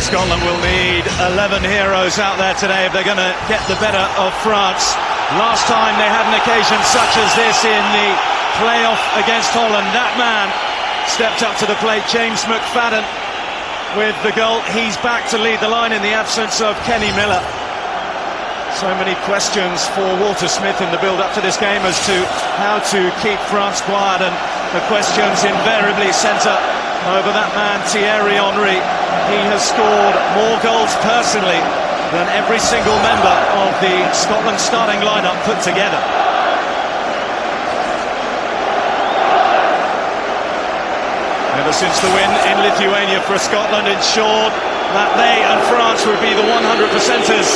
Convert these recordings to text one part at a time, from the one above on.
Scotland will need 11 heroes out there today if they're going to get the better of France. Last time they had an occasion such as this in the playoff against Holland, that man stepped up to the plate, James McFadden, with the goal. He's back to lead the line in the absence of Kenny Miller. So many questions for Walter Smith in the build-up to this game as to how to keep France quiet, and the questions invariably centre over that man Thierry Henry. He has scored more goals personally than every single member of the Scotland starting lineup put together. Ever since the win in Lithuania for Scotland ensured that they and France would be the 100%ers.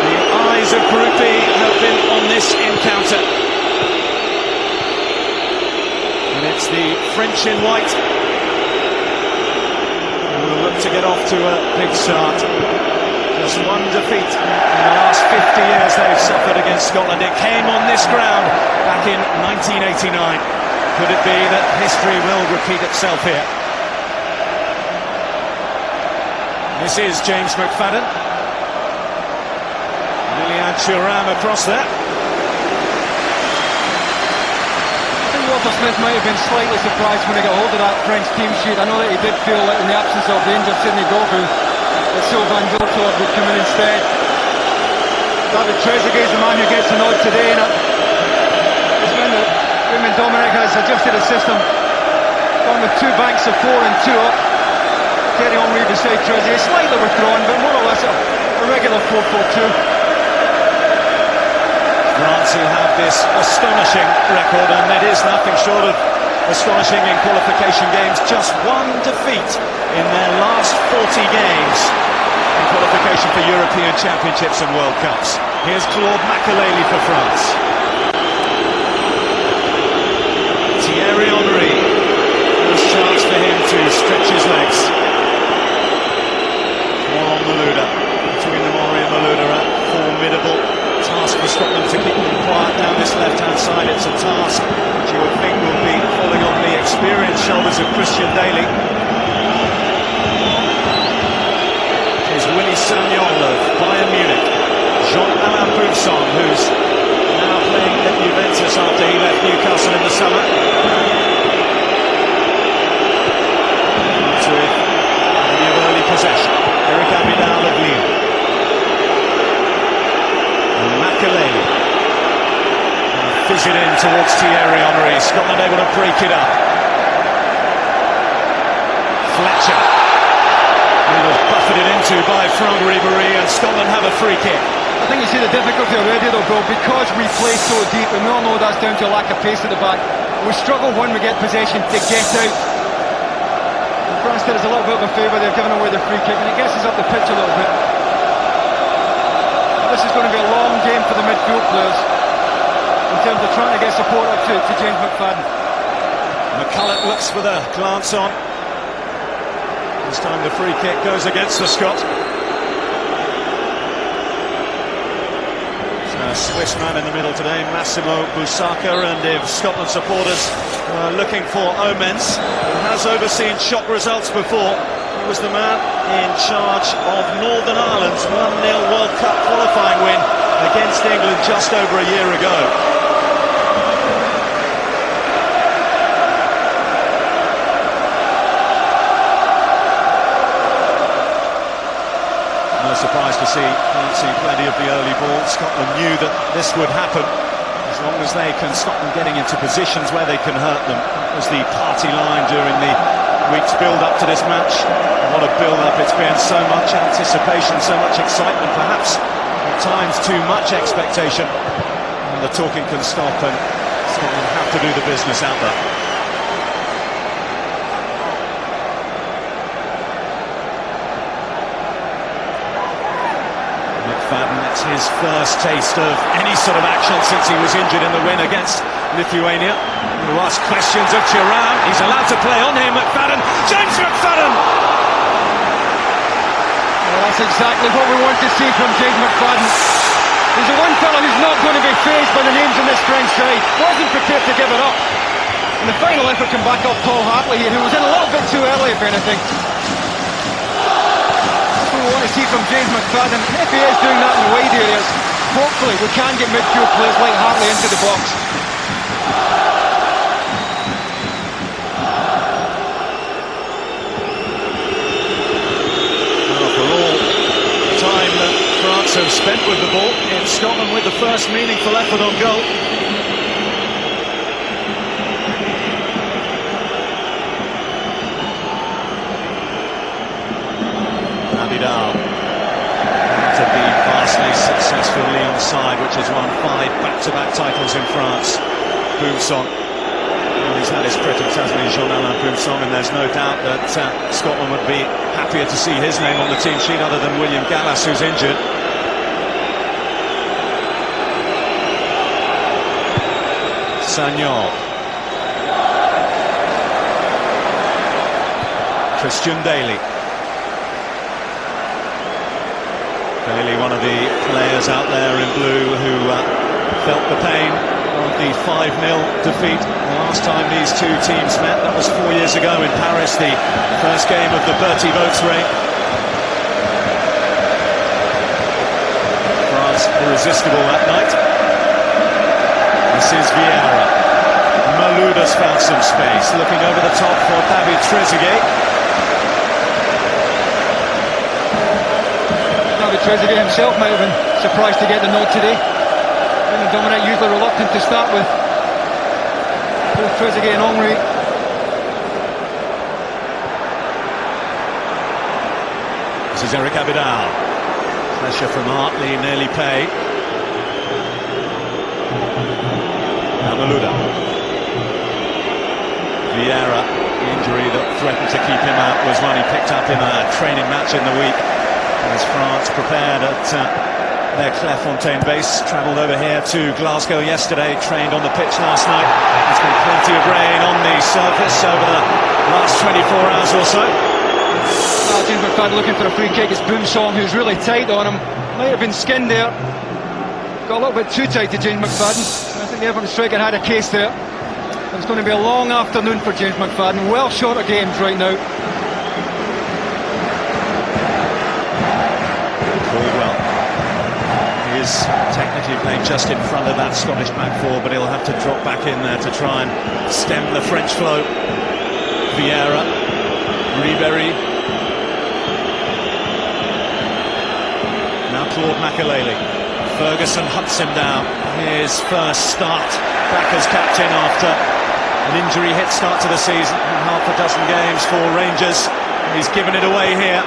The eyes of Group B have been on this encounter. And it's the French in white who will look to get off to a big start. Just one defeat in the last 50 years they've suffered against Scotland. It came on this ground back in 1989. Could it be that history will repeat itself here? This is James McFadden. Lilian Thuram across there. I think Walter Smith might have been slightly surprised when he got hold of that French team sheet. I know that he did feel that in the absence of the injured Sidney Govou, that Sylvain Wiltord would come in instead. David Trezeguet is the man who gets the nod today, and it's when Dominic has adjusted his system, gone with two banks of 4 and 2 up. Thierry Henry beside Trezeguet, slightly withdrawn, but more or less a regular 4-4-2. France who have this astonishing record, and it is nothing short of astonishing in qualification games. Just one defeat in their last 40 games in qualification for European Championships and World Cups. Here's Claude Makelele for France. Thierry Henry, first chance for him to stretch his legs. From Malouda, between them Henry and Malouda, a formidable task for Scotland to keep them quiet down this left-hand side. It's a task which you would think will be falling on the experienced shoulders of Christian Daly. Here's Willy Sagnol of Bayern Munich, Jean-Alain Boumsong, who's now playing at Juventus after he left Newcastle in the summer. Early possession. Eric Abidal of Lille. And Makelele. Fizz it in towards Thierry Henry. Scotland able to break it up. Fletcher. He was buffeted into by Franck Ribéry, and Scotland have a free kick. I think you see the difficulty already though, Bill, because we play so deep, and we all know that's down to a lack of pace at the back. We struggle when we get possession to get out. France did us a little bit of a favour. They've given away the free kick, and it gets us up the pitch a little bit. This is going to be a long game for the midfield players in terms of trying to get support up to James McFadden. McCulloch looks for the glance on. This time the free kick goes against the Scot. Swiss man in the middle today, Massimo Busaka, and if Scotland supporters are looking for omens, he has overseen shock results before. He was the man in charge of Northern Ireland's 1-0 World Cup qualifying win against England just over a year ago. No surprise to see France see plenty of the early ball. Scotland knew that this would happen. As long as they can stop them getting into positions where they can hurt them. That was the party line during the week's build-up to this match. What a build-up it's been. So much anticipation, so much excitement, perhaps at times too much expectation. And the talking can stop, and Scotland have to do the business out there. It's his first taste of any sort of action since he was injured in the win against Lithuania. Who asked questions of Thuram. He's allowed to play on here, McFadden. James McFadden! Well, that's exactly what we want to see from James McFadden. He's the one fella who's not going to be faced by the names in this French side. Wasn't prepared to give it up. And the final effort came back up Paul Hartley here, who was in a little bit too early, if anything. we want to see from James McFadden. If he is doing that in the wide areas, hopefully we can get midfield players like Hartley into the box. Well, for all the time that France have spent with the ball, it's Scotland with the first meaningful effort on goal. To be vastly successful Lyon side, which has won 5 back-to-back titles in France. Boumsong, well, he's had his critics, hasn't he, Jean-Alain Boumsong, and there's no doubt that Scotland would be happier to see his name on the team sheet other than William Gallas, who's injured. Sagnol. Christian Daly. Clearly one of the players out there in blue who felt the pain of the 5-0 defeat the last time these two teams met. That was 4 years ago in Paris, the first game of the Bertie Vogts reign. France irresistible that night. This is Vieira. Malouda's found some space, looking over the top for David Trezeguet. Trezeguet himself might have been surprised to get the nod today. Dominic usually reluctant to start with both Trezeguet and Henry. This is Eric Abidal. Pressure from Hartley, nearly pay. Now Malouda. Vieira, the injury that threatened to keep him out was one he picked up in a training match in the week. As France prepared at their Clairefontaine base, travelled over here to Glasgow yesterday, trained on the pitch last night. There's been plenty of rain on the surface over the last 24 hours or so. James McFadden looking for a free kick. It's Boumsong who's really tight on him. Might have been skinned there. Got a little bit too tight to James McFadden. I think the Everton striker had a case there. It's going to be a long afternoon for James McFadden. Well short of games right now. Technically playing just in front of that Scottish back four, but he'll have to drop back in there to try and stem the French flow. Vieira, Ribéry, now Claude Makelele. Ferguson hunts him down. His first start back as captain after an injury hit start to the season. Half a dozen games for Rangers. He's given it away here.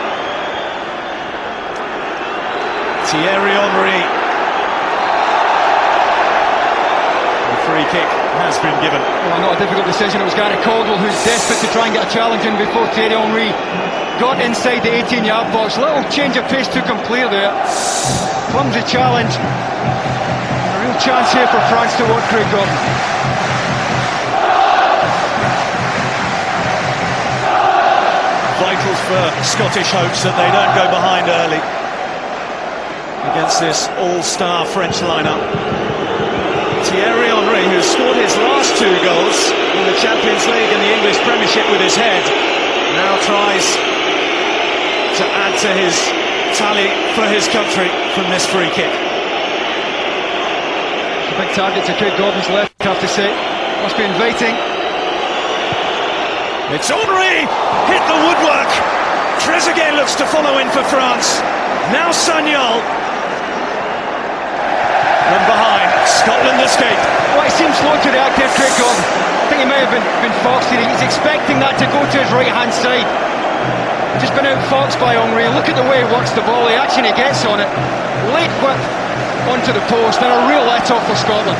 Thierry Henry. Free kick has been given. Well, not a difficult decision. It was Gary Caldwell who's desperate to try and get a challenge in before Thierry Henry got inside the 18-yard box. Little change of pace took him clear there. Clumsy challenge. A real chance here for France to work Craig Gordon. Vital for Scottish hopes that they don't go behind early against this all-star French lineup. Thierry Henry, who scored his last 2 goals in the Champions League and the English Premiership with his head, now tries to add to his tally for his country from this free kick. It's a big target to Craig Gordon's left, I have to say. Must be inviting. It's Henry! Hit the woodwork! Trezeguet looks to follow in for France. Now Sagnol. From behind, Scotland escape. Well, he seems slow to react here, Craig Gordon. I think he may have been foxed here. He's expecting that to go to his right-hand side. Just been out-foxed by Henry. Look at the way he works the ball. The action he gets on it. Late whip onto the post. And a real let-off for Scotland.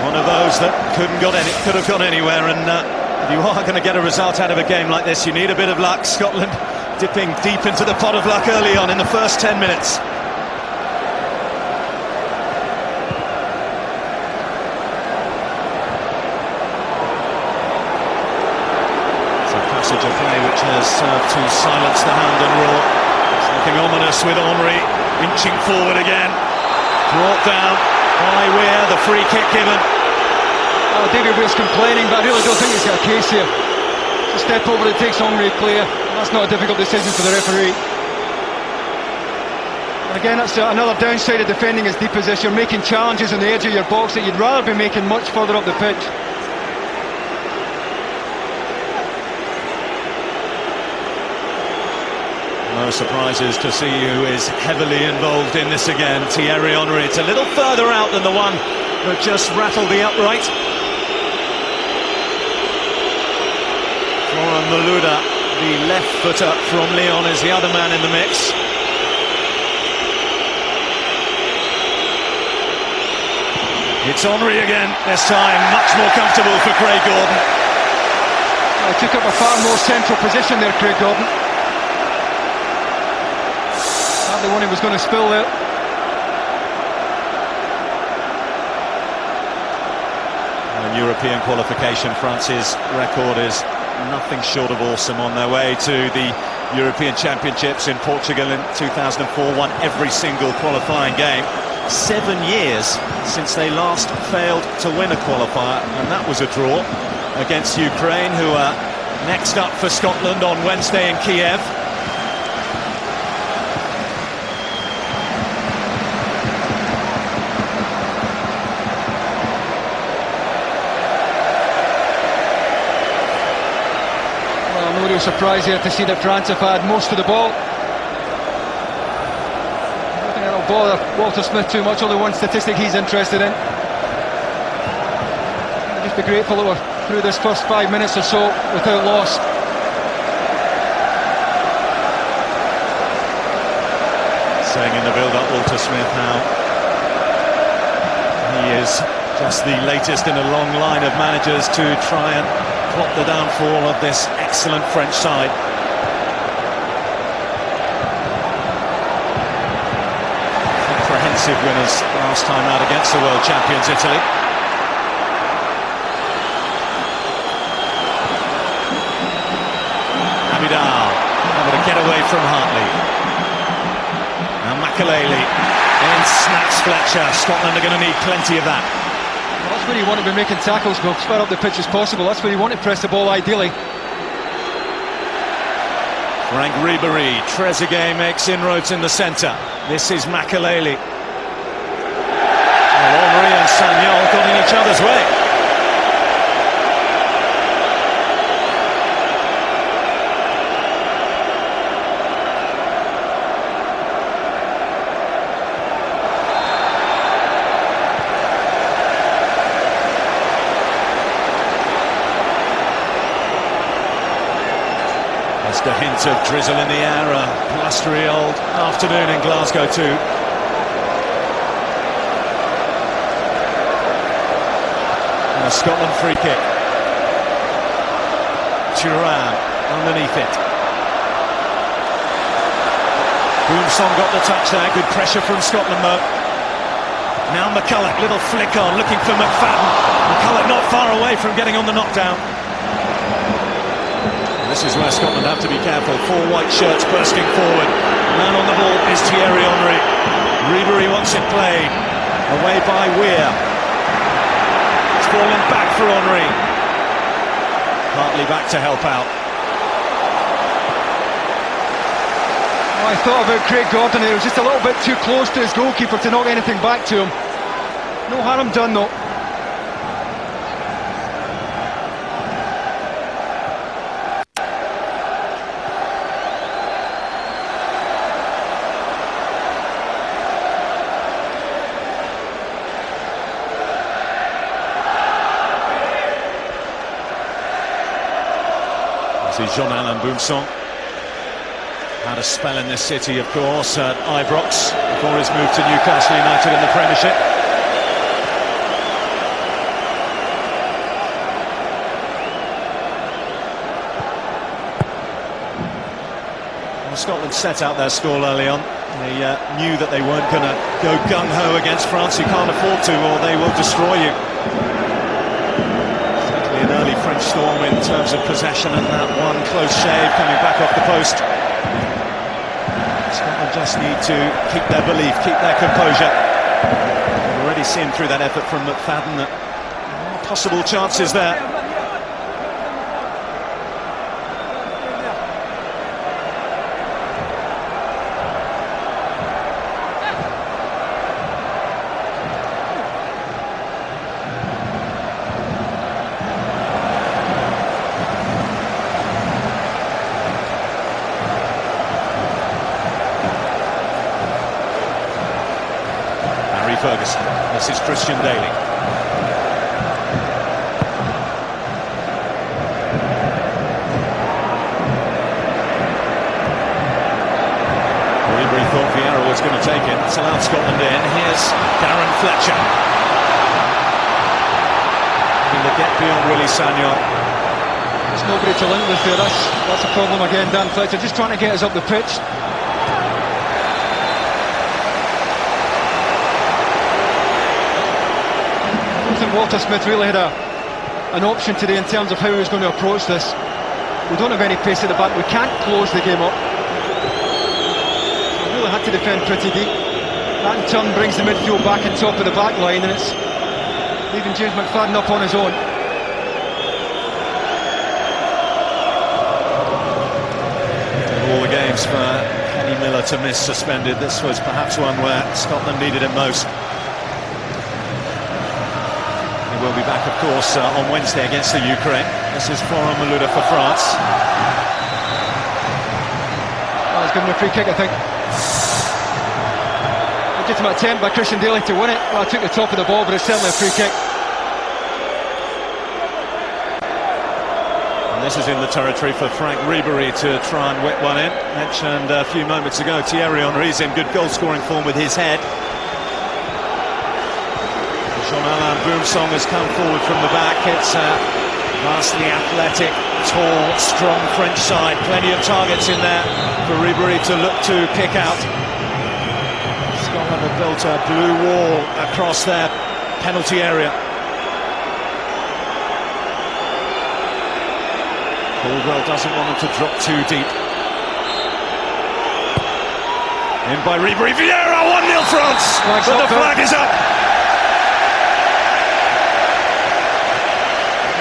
One of those that could have gone anywhere, and if you are going to get a result out of a game like this, you need a bit of luck. Scotland dipping deep into the pot of luck early on in the first 10 minutes. It's a passage of play which has served to silence the hand and roar. It's looking ominous with Henry inching forward again. Brought down by Weir, the free kick given. David Weir's complaining, but I really don't think he's got a case here. It's a step over, it takes Henry clear. That's not a difficult decision for the referee. And again, that's another downside of defending as deep as this. You're making challenges on the edge of your box that you'd rather be making much further up the pitch. No surprises to see who is heavily involved in this again. Thierry Henry. It's a little further out than the one that just rattled the upright. Florent Malouda, the left footer from Lyon, is the other man in the mix. It's Henry again, this time much more comfortable for Craig Gordon. He took up a far more central position there, Craig Gordon. The one he was going to spill there. In European qualification, France's record is nothing short of awesome. On their way to the European Championships in Portugal in 2004, won every single qualifying game. 7 years since they last failed to win a qualifier, and that was a draw against Ukraine, who are next up for Scotland on Wednesday in Kiev. No real surprise here to see that France have had most of the ball. I don't think that'll bother Walter Smith too much, only one statistic he's interested in. I'll just be grateful that we're through this first 5 minutes or so without loss. Saying in the build-up, Walter Smith, how he is just the latest in a long line of managers to try and plot the downfall of this excellent French side. Comprehensive winners last time out against the world champions Italy. Abidal able to get away from Hartley. Now Makelele in snaps Fletcher. Scotland are going to need plenty of that. That's where you want to be making tackles, go as far up the pitch as possible. That's where you want to press the ball ideally. Frank Ribéry, Trezeguet makes inroads in the centre. This is Makelele. Well, Henry and Sagnol got in each other's way. Just a hint of drizzle in the air, a blustery old afternoon in Glasgow too. And a Scotland free kick. Thuram underneath it. Boumsong got the touch there, good pressure from Scotland though. Now McCulloch, little flick on, looking for McFadden. McCulloch not far away from getting on the knockdown. This is where Scotland have to be careful. 4 white shirts bursting forward. Man on the ball is Thierry Henry. Ribéry wants it played. Away by Weir. It's fallen back for Henry. Hartley back to help out. I thought about Craig Gordon. It was just a little bit too close to his goalkeeper to knock anything back to him. No harm done though. This is Jean-Alain Boumsong. Had a spell in this city, of course, at Ibrox before his move to Newcastle United in the Premiership. Well, Scotland set out their stall early on. They knew that they weren't going to go gung-ho against France. You can't afford to, or they will destroy you. An early French storm in terms of possession, and that one close shave coming back off the post. Scotland just need to keep their belief, keep their composure. We've already seen through that effort from McFadden that possible chances there. Ferguson. This is Christian Daly. Ribery thought Vieira was going to take it. It's allowed Scotland in. Here's Darren Fletcher. Can they get beyond Willie Sagnon? There's nobody to link with there. That's a problem again. Dan Fletcher just trying to get us up the pitch. Walter Smith really had an option today in terms of how he was going to approach this. We don't have any pace at the back, we can't close the game up. So we really had to defend pretty deep. That in turn brings the midfield back on top of the back line, and it's leaving James McFadden up on his own. All the games for Kenny Miller to miss suspended. This was perhaps one where Scotland needed it most. We'll be back, of course, on Wednesday against the Ukraine. This is Florent Malouda for France. Oh, he's given a free kick, I think. Legitimate attempt by Christian Daly to win it. Well, I took the top of the ball, but it's certainly a free kick. And this is in the territory for Frank Ribery to try and whip one in. Mentioned a few moments ago, Thierry Henry's in good goal-scoring form with his head. Jean-Alain Boumsong has come forward from the back. It's a vastly athletic, tall, strong French side. Plenty of targets in there for Ribery to look to pick out. Scotland have built a blue wall across their penalty area. Caldwell doesn't want them to drop too deep. In by Ribery. Vieira, 1-0 France! But the flag is up!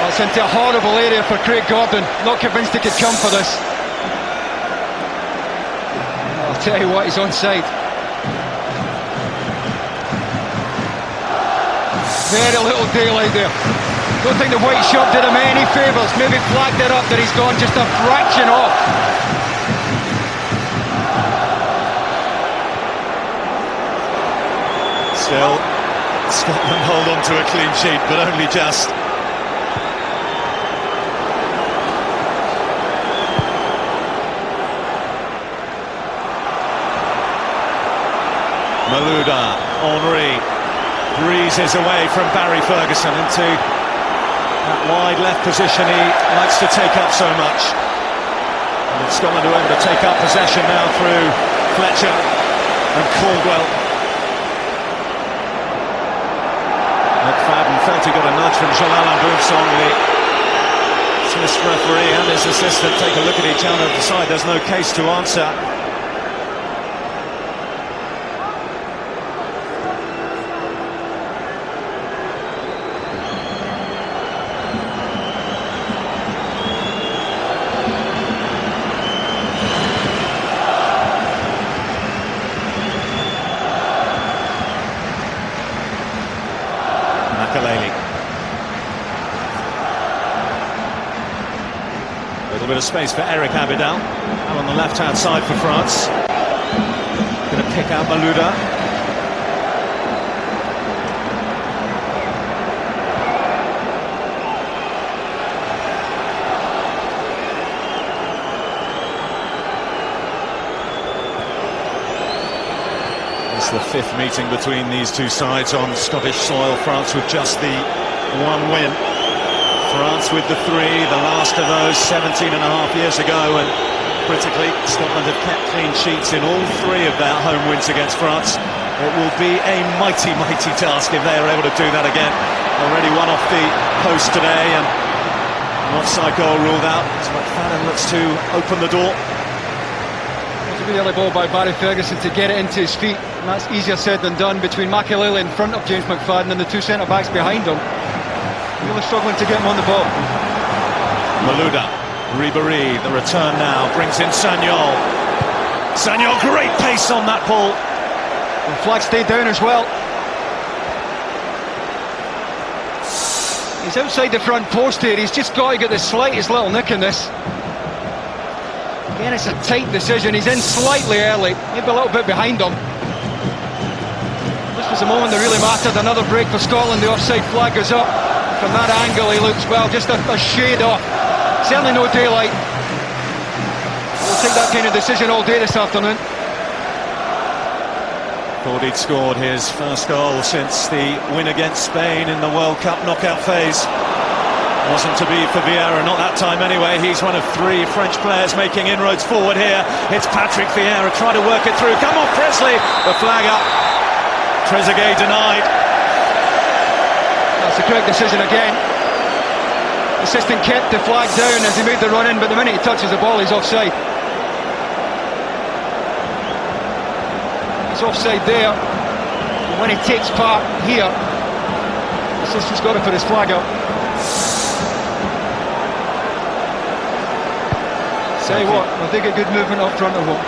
Oh, it's into a horrible area for Craig Gordon. Not convinced he could come for this. I'll tell you what, he's onside. Very little daylight there. Don't think the white shirt did him any favours. Maybe flagged it up that he's gone just a fraction off. Still, Scotland hold on to a clean sheet, but only just. Malouda, Henry breezes away from Barry Ferguson into that wide left position he likes to take up so much. And Scotland are able to take up possession now through Fletcher and Caldwell. McFadden felt he got a nudge from Jean-Alain Boumsong. The Swiss referee and his assistant take a look at each other and decide there's no case to answer. A little bit of space for Eric Abidal. Now on the left-hand side for France. Going to pick out Malouda. It's the fifth meeting between these two sides on Scottish soil. France with just the one win. France with the three, the last of those 17 and a half years ago, and critically, Scotland have kept clean sheets in all three of their home wins against France. It will be a mighty, mighty task if they are able to do that again. Already one off the post today, and an offside goal ruled out as McFadden looks to open the door. It's a really ball by Barry Ferguson to get it into his feet, and that's easier said than done between Makelele in front of James McFadden and the two centre-backs behind him. Really struggling to get him on the ball. Malouda, Ribéry, the return now, brings in Sagnol. Sagnol, great pace on that ball. And flag stayed down as well. He's outside the front post here, he's just got to get the slightest little nick in this. Again, it's a tight decision, he's in slightly early, maybe a little bit behind him. This was the moment that really mattered, another break for Scotland, the offside flag goes up. From that angle he looks, well, just a shade off. Certainly no daylight. We'll take that kind of decision all day this afternoon. Thought he'd scored his first goal since the win against Spain in the World Cup knockout phase. Wasn't to be for Vieira, not that time anyway. He's one of three French players making inroads forward here. It's Patrick Vieira trying to work it through. Come on, Presley! The flag up. Trezeguet denied. That's the correct decision again. Assistant kept the flag down as he made the run in, but the minute he touches the ball, he's offside. He's offside there. And when he takes part here, the assistant's got to put his flag up. Say what, I think a good movement up front of him.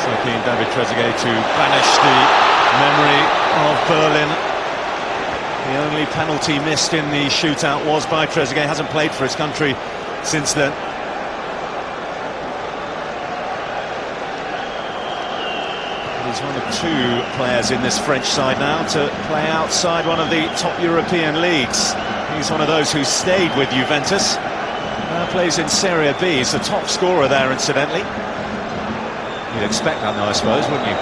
So keen David Trezeguet to banish the memory of Berlin. The only penalty missed in the shootout was by Trezeguet. Hasn't played for his country since then. He's one of two players in this French side now to play outside one of the top European leagues. He's one of those who stayed with Juventus. Now plays in Serie B. He's the top scorer there, incidentally. You'd expect that, though, I suppose, wouldn't you?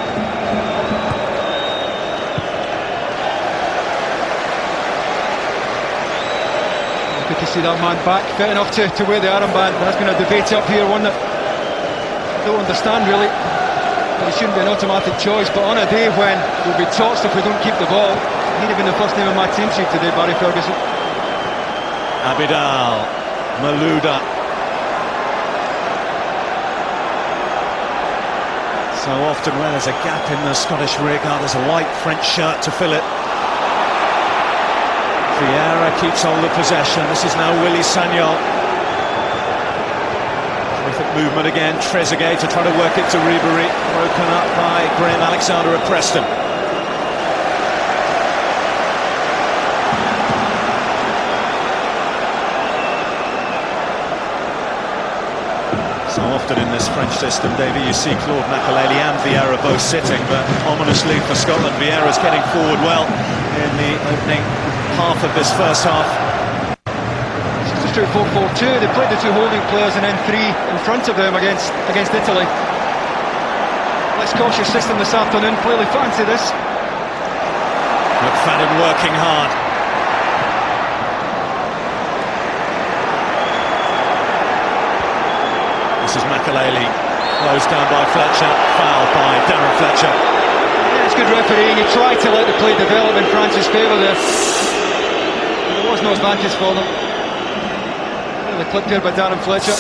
Good to see that man back, fit enough to wear the armband. There's been a debate up here, one that I don't understand really. It shouldn't be an automatic choice, but on a day when we'll be tossed if we don't keep the ball, he'd have been the first name on my team sheet today, Barry Ferguson. Abidal, Malouda. So often where there's a gap in the Scottish rearguard, there's a white French shirt to fill it. Vieira keeps hold of possession. This is now Willy Sagnol. Terrific movement again. Trezeguet to try to work it to Ribéry. Broken up by Graham Alexander at Preston. So often in this French system, Davey, you see Claude Makelele and Vieira both sitting, but ominously for Scotland, Vieira's getting forward well in the opening half of this first half. It's just a straight 4-4-2. They played the two holding players and then three in front of them against Italy. Less cautious system this afternoon. Clearly fancy this. McFadden working hard. This is Makelele, closed down by Fletcher, fouled by Darren Fletcher. Yeah, it's good refereeing. He tried to let the play develop in France's favour there. There was no advantage for them. The clip here by Darren Fletcher.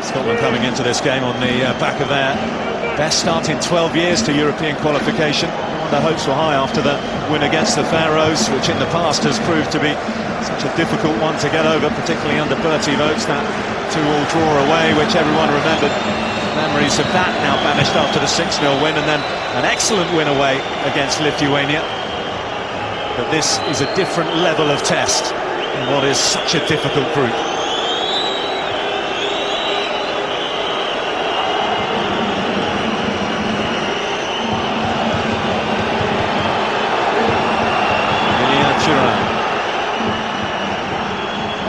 Scotland coming into this game on the back of their best start in 12 years to European qualification. Their hopes were high after the win against the Faroes, which in the past has proved to be such a difficult one to get over, particularly under Bertie Vogts. That 2-2 draw away, which everyone remembered. Memories of that now banished after the 6-0 win, and then an excellent win away against Lithuania. But this is a different level of test in what is such a difficult group.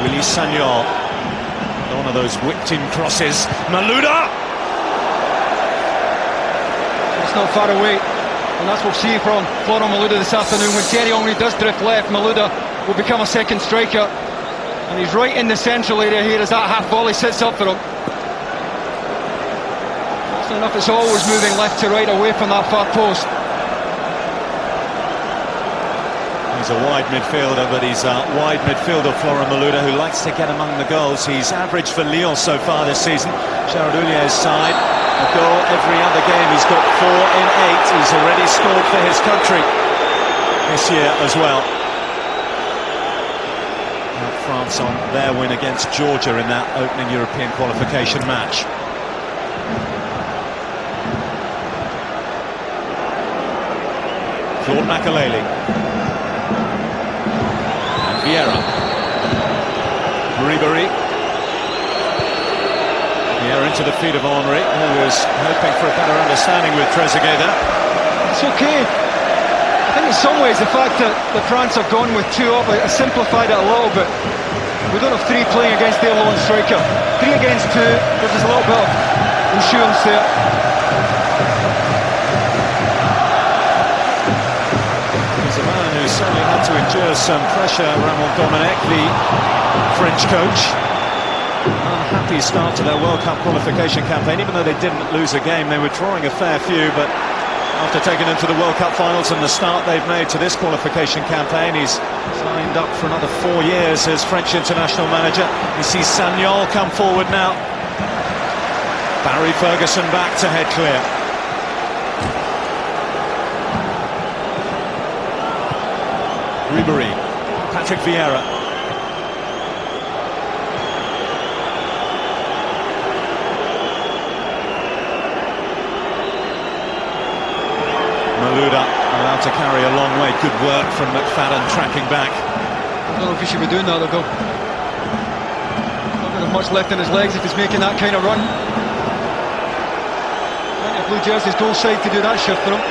Willy Sagnol, one of those whipped-in crosses. Malouda! It's not far away, and that's what we'll see from Florent Malouda this afternoon. When Thierry Henry does drift left, Malouda will become a second striker, and he's right in the central area here as that half volley sits up for him. Fortunately enough, it's always moving left to right away from that far post. He's a wide midfielder, but he's a wide midfielder, Florent Malouda, who likes to get among the goals. He's averaged for Lyon so far this season. Gerard Houllière's side, a goal every other game. He's got 4 in 8. He's already scored for his country this year as well. France on their win against Georgia in that opening European qualification match. Claude Makelele. And Vieira. Ribéry. Vieira into the feet of Henry, who was hoping for a better understanding with Trezeguet there. It's okay. I think in some ways the fact that France have gone with 2 up has simplified it a little bit. We don't have 3 playing against their lone striker. 3 against 2, there's a little bit of insurance there. He's a man who certainly had to endure some pressure, Ramon Domenech, the French coach. Unhappy start to their World Cup qualification campaign. Even though they didn't lose a game, they were drawing a fair few, but after taking them to the World Cup finals and the start they've made to this qualification campaign, he's signed up for another 4 years as French international manager. You see Sagnol come forward now. Barry Ferguson back to head clear. Ribéry, Patrick Vieira. Malouda allowed to carry a long way. Good work from McFadden tracking back. I don't know if he should be doing that though. Not got much left in his legs if he's making that kind of run. Plenty of blue jerseys goal side to do that shift for him.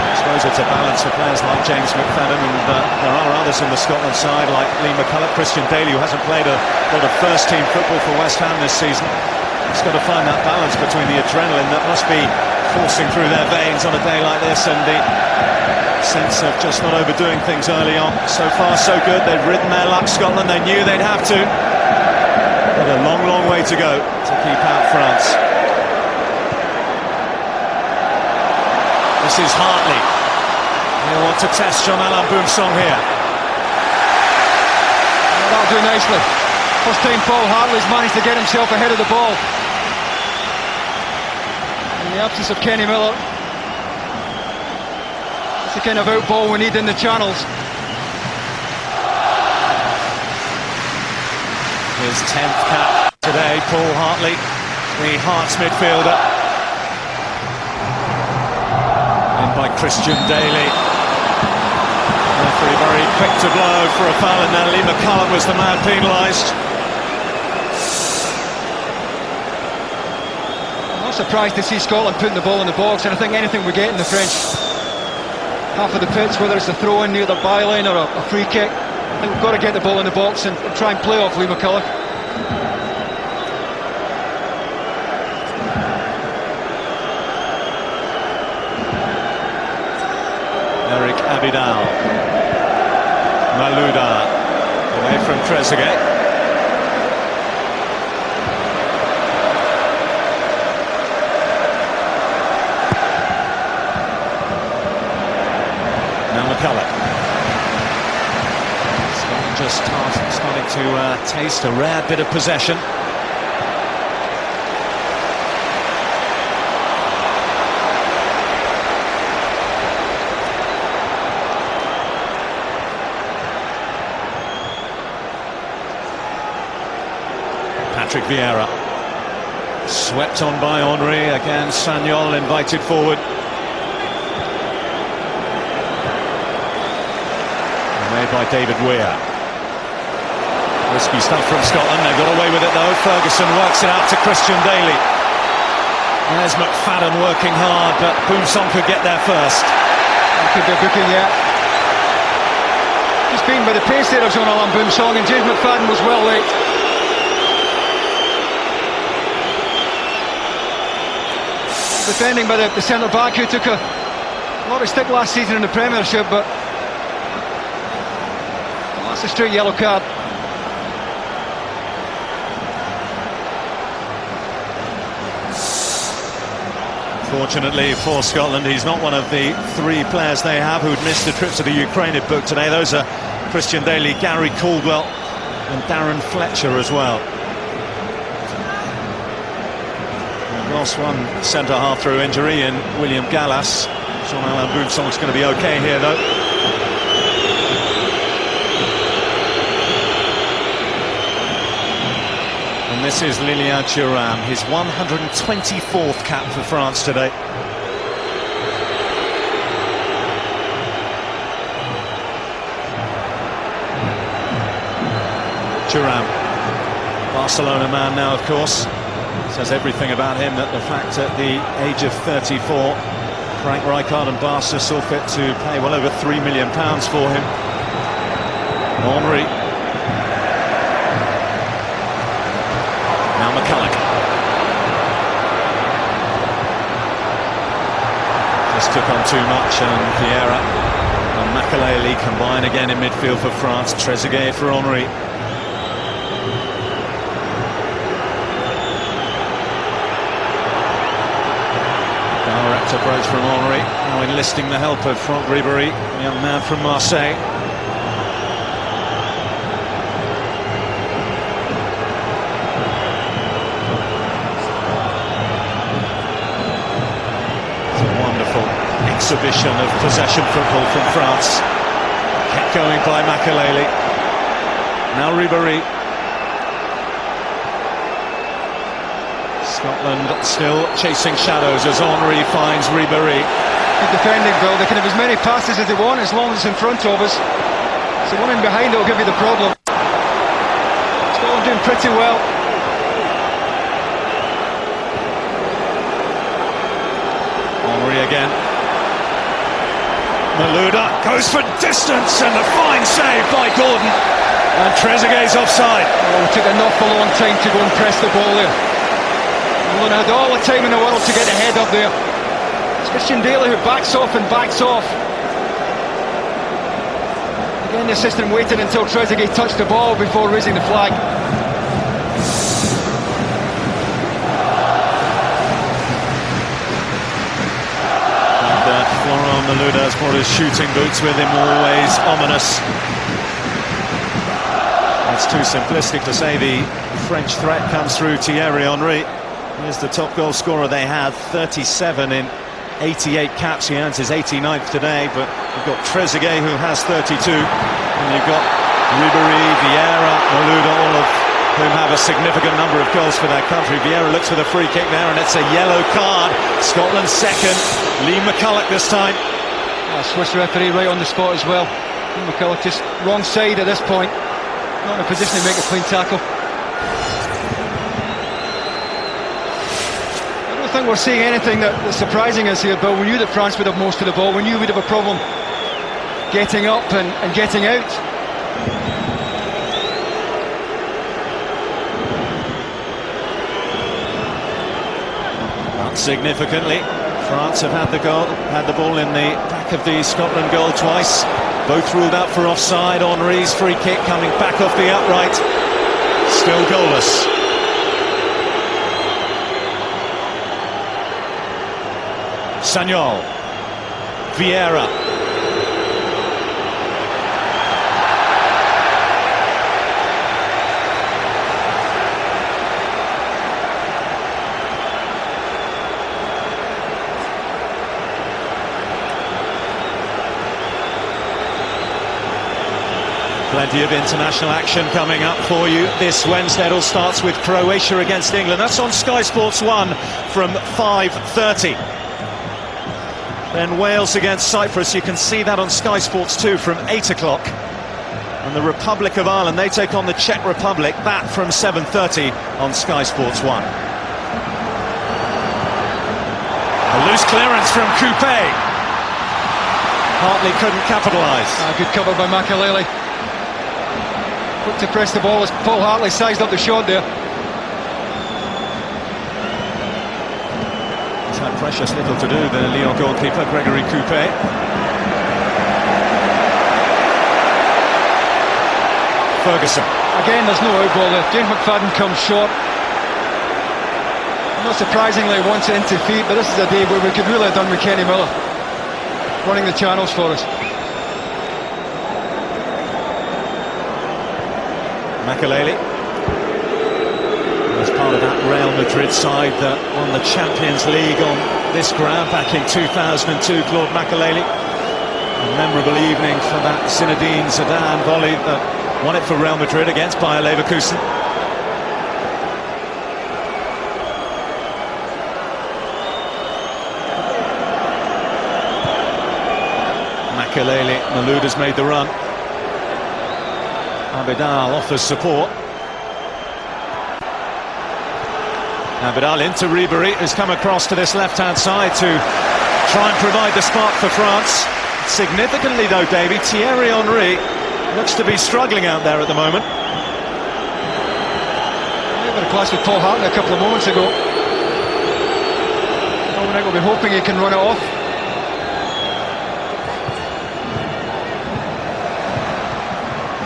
I suppose it's a balance for players like James McFadden, and there are others in the Scotland side like Lee McCulloch, Christian Daly, who hasn't played a lot of first-team football for West Ham this season. He's got to find that balance between the adrenaline that must be coursing through their veins on a day like this and the sense of just not overdoing things early on. So far so good. They've ridden their luck, Scotland. They knew they'd have to, but a long, long way to go to keep out France. This is Hartley. They want to test Jean-Alain Boumsong here. That'll do nicely. First time Paul Hartley's managed to get himself ahead of the ball. In the absence of Kenny Miller, it's the kind of out ball we need in the channels. His 10th cap today, Paul Hartley, the Hearts midfielder. In by Christian Daly. Referee very quick to blow for a foul, and now Lee McCulloch was the man penalised. Surprised to see Scotland putting the ball in the box, and I think anything we get in the French half of the pitch, whether it's a throw in near the byline or a free kick, I think we've got to get the ball in the box and try and play off Lee McCulloch. Eric Abidal. Malouda away from Trezeguet. McCulloch. Scotland just starting to taste a rare bit of possession. Patrick Vieira. Swept on by Henry. Again, Sagnol invited forward. Made by David Weir. Risky stuff from Scotland. They got away with it though. Ferguson works it out to Christian Daly. There's McFadden working hard, but Boumsong could get there first. That could be a booking, yeah. Just beaten by the pace there of Jean-Alain Boumsong, and James McFadden was well late. Defending by the centre-back, who took a lot of stick last season in the Premiership, but that's a straight yellow card. Fortunately for Scotland, he's not one of the three players they have who'd missed a trip to the Ukraine in book today. Those are Christian Daly, Gary Caldwell and Darren Fletcher as well. We've lost one centre-half through injury in William Gallas. Jean-Alain Boumsong's going to be okay here though. And this is Lilian Thuram, his 124th cap for France today. Thuram, Barcelona man now, of course. Says everything about him, that the fact at the age of 34, Frank Rijkaard and Barca saw fit to pay well over £3 million for him. Henry. Now McCulloch. Just took on too much, and Vieira and Makelele combine again in midfield for France. Trezeguet for Henry. Direct approach from Henry, now enlisting the help of Franck Ribéry, the young man from Marseille. It's a wonderful exhibition of possession football from France. Kept going by Makelele. Now Ribéry. Scotland still chasing shadows as Henry finds Ribéry. Good defending, Bill. They can have as many passes as they want as long as it's in front of us. So one in behind will give you the problem. Scotland doing pretty well. Henry again. Malouda goes for distance, and a fine save by Gordon. And Trezeguet's offside. Oh, it took an awful long time to go and press the ball there. England had all the time in the world to get ahead up there. It's Christian Daly who backs off and backs off. Again, the assistant waited until Trezeguet touched the ball before raising the flag. And Florent Malouda has brought his shooting boots with him, always ominous. It's too simplistic to say the French threat comes through Thierry Henry. Here's the top goal scorer they had, 37 in 88 caps. He earns his 89th today, but you've got Trezeguet who has 32, and you've got Ribéry, Vieira, Malouda, all of whom have a significant number of goals for their country. Vieira looks for the free kick there, and it's a yellow card. Scotland's second. Lee McCulloch this time. Swiss referee right on the spot as well. Lee McCulloch just wrong side at this point. Not in a position to make a clean tackle. I don't think we're seeing anything that's surprising us here, Bill. We knew that France would have most of the ball. We knew we'd have a problem getting up and getting out. Not significantly, France have had the ball in the back of the Scotland goal twice. Both ruled out for offside. Henry's free kick coming back off the upright. Still goalless. Sagnol, Vieira. Plenty of international action coming up for you this Wednesday. It all starts with Croatia against England. That's on Sky Sports 1 from 5:30. Then Wales against Cyprus, you can see that on Sky Sports 2 from 8 o'clock. And the Republic of Ireland, they take on the Czech Republic, that from 7:30 on Sky Sports 1. A loose clearance from Coupé. Hartley couldn't capitalise. Good cover by Makelele. Quick to press the ball as Paul Hartley sized up the shot there. He's had precious little to do, the Lyon goalkeeper, Gregory Coupé. Ferguson. Again, there's no out ball there. James McFadden comes short. Not surprisingly, wants it into feet, but this is a day where we could really have done with Kenny Miller running the channels for us. Makelele, as part of that Real Madrid side that won the Champions League on this ground back in 2002, Claude Makelele. A memorable evening for that Zinedine Zidane volley that won it for Real Madrid against Bayer Leverkusen. Makelele, Malouda's made the run. Abidal offers support. Abidal into Ribéry, who's come across to this left-hand side to try and provide the spark for France. Significantly though, Davey, Thierry Henry looks to be struggling out there at the moment. He had a clash with Paul Harton a couple of moments ago. Dominic will be hoping he can run it off.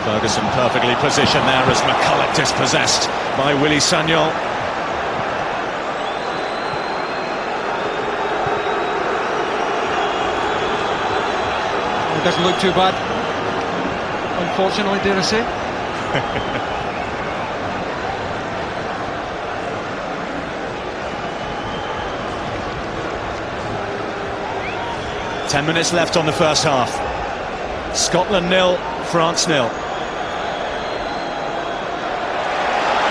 Ferguson perfectly positioned there as McCulloch dispossessed by Willy Sagnol. It doesn't look too bad, unfortunately, dare I say. 10 minutes left on the first half. Scotland 0, France 0.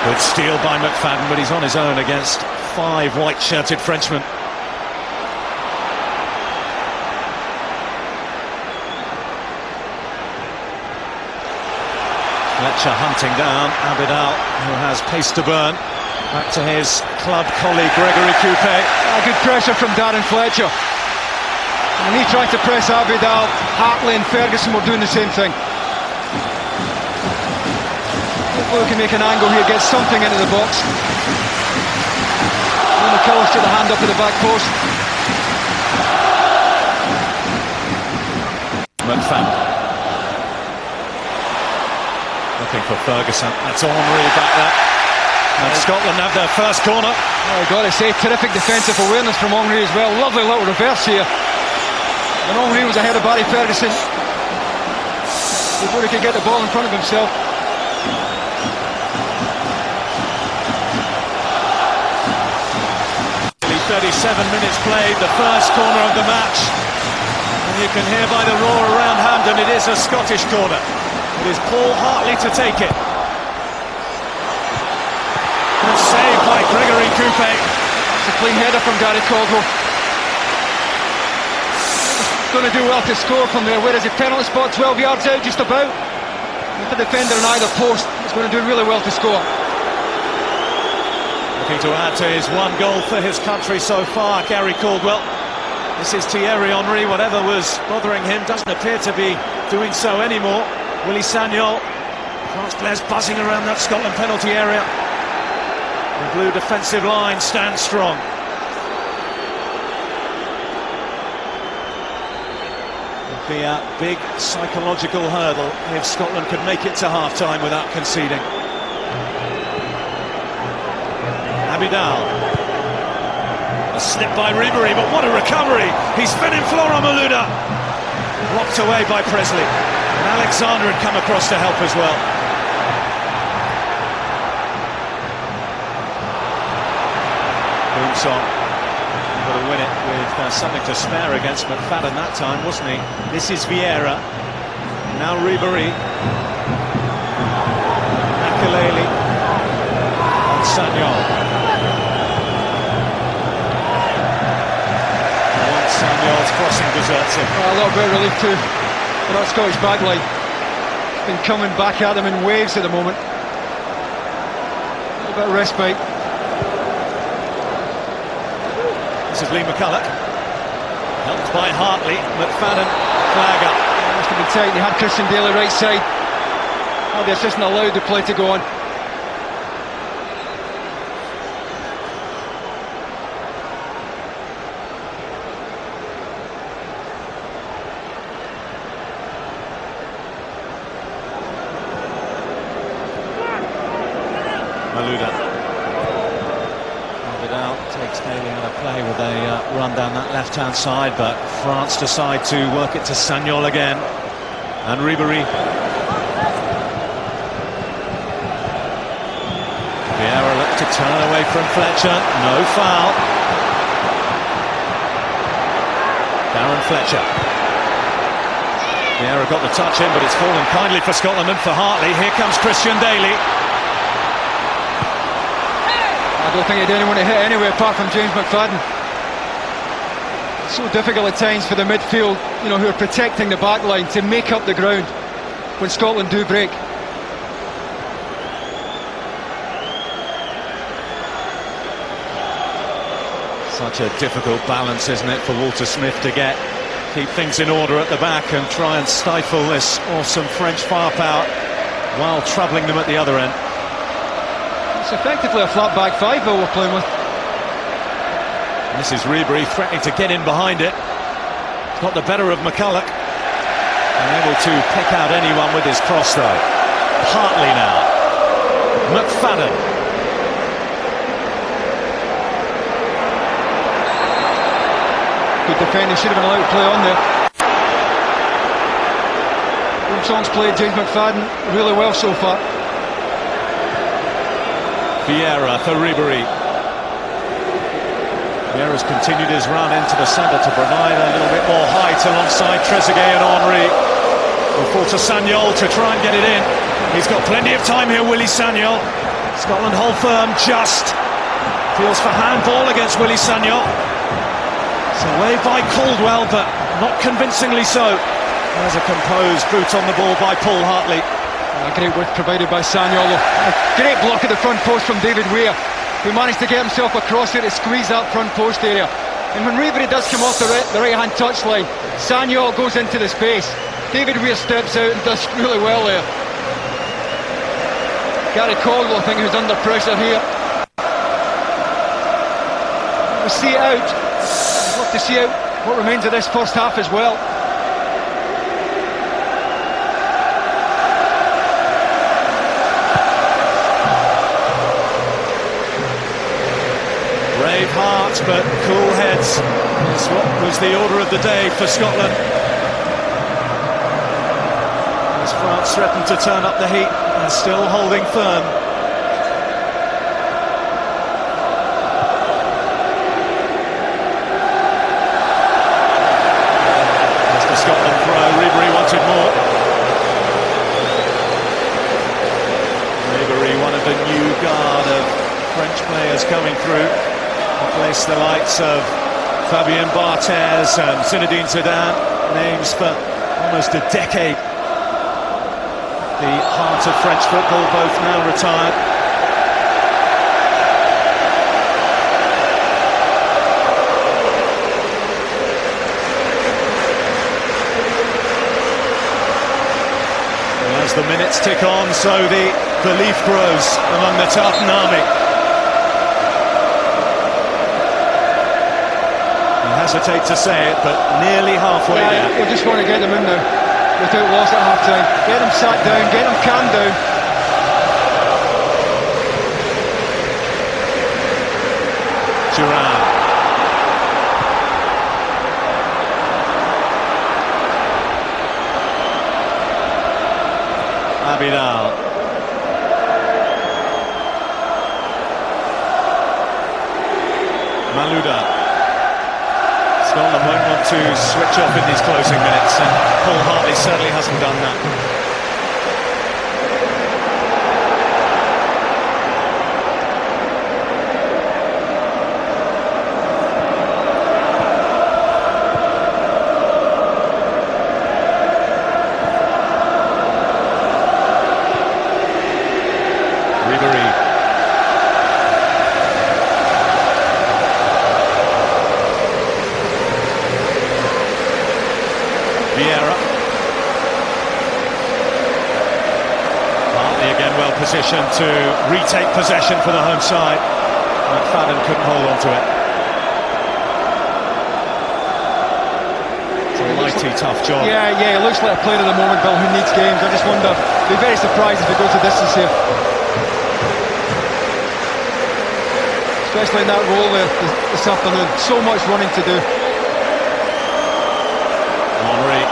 Good steal by McFadden, but he's on his own against 5 white-shirted Frenchmen. Fletcher hunting down Abidal, who has pace to burn. Back to his club colleague Gregory Coupé. Good pressure from Darren Fletcher. And when he tried to press Abidal, Hartley and Ferguson were doing the same thing. Hopefully we can make an angle here, get something into the box. And McCulloch get the hand up at the back post. McFadden. Looking for Ferguson. That's Henry back there. And Scotland have their first corner. Oh, I've got to say, terrific defensive awareness from Henry as well. Lovely little reverse here. And Henry was ahead of Barry Ferguson before he could get the ball in front of himself. Nearly 37 minutes played, the first corner of the match. And you can hear by the roar around Hampden, it is a Scottish corner. It is Paul Hartley to take it. And saved by Gregory Coupé. It's a clean header from Gary Caldwell. Going to do well to score from there. Where is it? Penalty spot, 12 yards out, just about. With the defender on either post, he's going to do really well to score. Looking to add to his one goal for his country so far, Gary Caldwell. This is Thierry Henry. Whatever was bothering him doesn't appear to be doing so anymore. Willy Sagnol. France players buzzing around that Scotland penalty area. The blue defensive line stands strong. It'd be a big psychological hurdle if Scotland could make it to half-time without conceding. Abidal. A slip by Ribéry, but what a recovery! He's spinning Florent Malouda. Blocked away by Presley. And Alexander had come across to help as well. Boomsong got to win it with something to spare against McFadden that time, wasn't he? This is Vieira. Now Ribéry. Makelele. And Sagnol. Once Sagnol's crossing deserts him. A little bit of relief too for that Scottish back line. It's been coming back at them in waves at the moment. A bit of respite. This is Lee McCulloch. Helped by Hartley. McFadden, flag up. Must have been tight. He had Christian Daly right side. Oh, the assistant allowed the play to go on. Malouda. it out, takes Daly in a play with a run down that left-hand side, but France decide to work it to Sagnol again, and Ribéry. Vieira looks to turn away from Fletcher, no foul. Darren Fletcher. Vieira got the touch in, but it's fallen kindly for Scotland and for Hartley. Here comes Christian Daly. I don't think he had anyone to hit anyway apart from James McFadden. It's so difficult at times for the midfield, you know, who are protecting the back line, to make up the ground when Scotland do break. Such a difficult balance, isn't it, for Walter Smith to keep things in order at the back and try and stifle this awesome French firepower while troubling them at the other end. It's effectively a flat back five Bill we're playing with. And this is Ribéry threatening to get in behind it. He's got the better of McCulloch. Unable to pick out anyone with his cross though. Hartley now. McFadden. Good defending, should have been allowed to play on there. Armstrong's played James McFadden really well so far. Vieira for Ribéry. Vieira's continued his run into the centre to provide a little bit more height alongside Trezeguet and Henry. Will fall to Sagnol to try and get it in. He's got plenty of time here, Willy Sagnol. Scotland hold firm, just. Feels for handball against Willy Sagnol. It's away by Caldwell, but not convincingly so. There's a composed boot on the ball by Paul Hartley. A great width provided by Sagnol. A great block at the front post from David Weir, who managed to get himself across here to squeeze that front post area. And when Ribéry does come off the right-hand touchline, Sagnol goes into the space. David Weir steps out and does really well there. Gary Caldwell, I think, who's under pressure here. We'll see it out. I'd love to see out what remains of this first half as well. Brave hearts but cool heads is what was the order of the day for Scotland. As France threatened to turn up the heat, they're still holding firm. That's the Scotland throw. Ribéry wanted more. Ribéry, one of the new guard of French players coming through. Replace the likes of Fabien Barthez and Zinedine Zidane, names for almost a decade. The heart of French football, both now retired. And as the minutes tick on, so the belief grows among the Tartan army. Hesitate to say it, but nearly halfway there. We just want to get them in there without loss at half time. Get them sat down, get them calmed down. Giroud. Abidal. Malouda. Scotland won't want to switch off in these closing minutes, and Paul Hartley certainly hasn't done that. Vieira. Hartley again well positioned to retake possession for the home side. McFadden couldn't hold on to it. It's a mighty tough job. Yeah, it looks like a player at the moment, Bill, who needs games. I just wonder, I'd be very surprised if he goes the distance here. especially in that role this afternoon. So much running to do. Henry,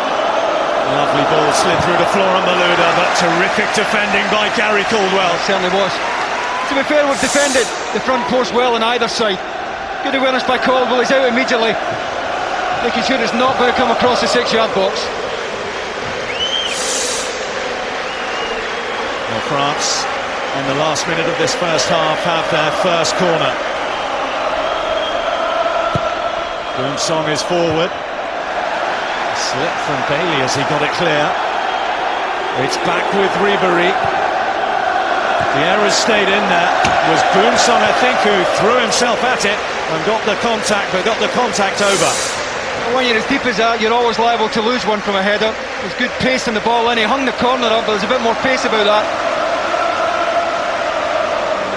lovely ball slid through to Florent Malouda, but terrific defending by Gary Caldwell. It certainly was. To be fair, we've defended the front post well on either side. Good awareness by Caldwell, he's out immediately, making sure it's not going to come across the 6-yard box. Well, France, in the last minute of this first half, have their first corner. Boumsong is forward. Slip from Bailey as he got it clear. It's back with Ribéry. The errors stayed in there. It was Boumsong, I think, who threw himself at it and got the contact, but got the contact over. When you're as deep as that, you're always liable to lose one from a header. There's good pace in the ball in. He hung the corner up, but there's a bit more pace about that.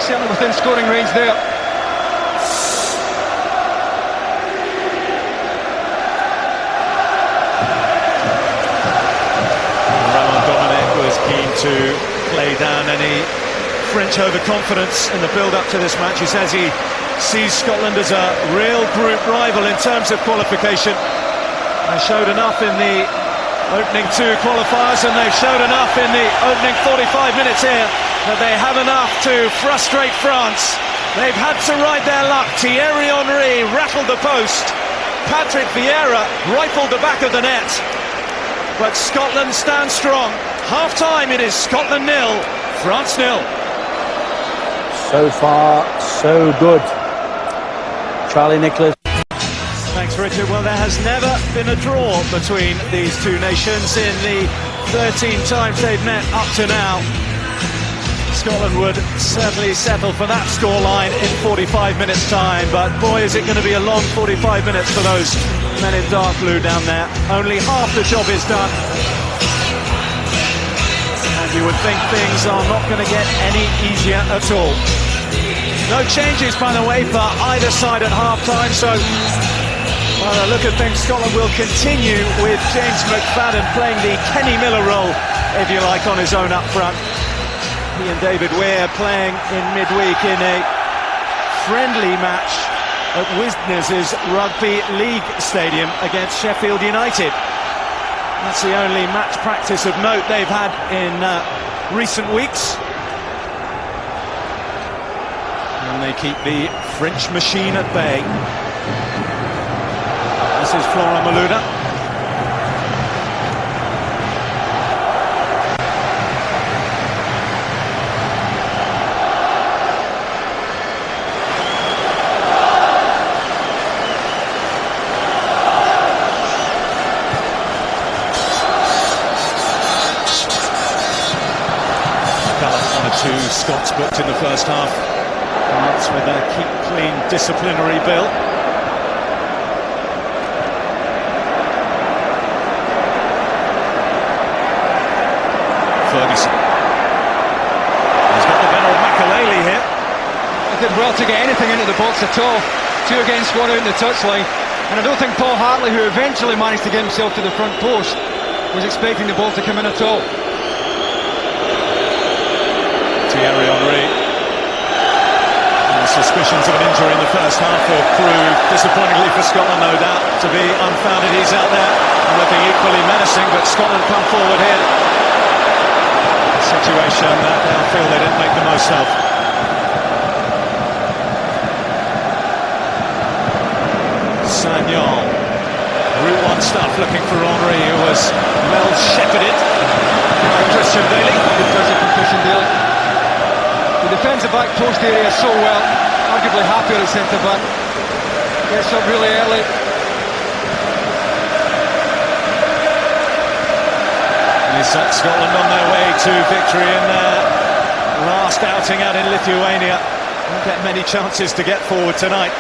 Certainly within scoring range there. Keen to play down any French overconfidence in the build-up to this match. He says he sees Scotland as a real group rival in terms of qualification. They showed enough in the opening 2 qualifiers, and they've showed enough in the opening 45 minutes here that they have enough to frustrate France. They've had to ride their luck. Thierry Henry rattled the post. Patrick Vieira rifled the back of the net. But Scotland stands strong. Half-time, it is Scotland 0, France 0. So far, so good. Charlie Nicholas. Thanks, Richard. Well, there has never been a draw between these two nations in the 13 times they've met up to now. Scotland would certainly settle for that scoreline in 45 minutes' time, but boy, is it going to be a long 45 minutes for those men in dark blue down there. Only half the job is done. You would think things are not going to get any easier at all. No changes, by the way, for either side at half-time, so by the look of things, Scotland will continue with James McFadden playing the Kenny Miller role, if you like, on his own up front. He and David Weir playing in midweek in a friendly match at Wisnes' Rugby League Stadium against Sheffield United. That's the only match practice of note they've had in recent weeks. And they keep the French machine at bay. This is Florent Malouda. Two Scots booked in the first half. France with a keep clean disciplinary bill. Ferguson. He's got the better of Makaleli here. He did well to get anything into the box at all. 2 against 1 out in the touchline. And I don't think Paul Hartley, who eventually managed to get himself to the front post, was expecting the ball to come in at all. Thierry Henry. And the suspicions of an injury in the first half will prove, disappointingly for Scotland no doubt, to be unfounded. He's out there looking equally menacing, but Scotland come forward here. A situation that they'll feel they didn't make the most of. Sagnon. Route 1 stuff looking for Henry, who was well shepherded by Christian Daly. Good pressure from Christian Daly. He defends the back post area so well, arguably happier at centre-back. Gets up really early. And he set Scotland on their way to victory in their last outing out in Lithuania. Won't get many chances to get forward tonight.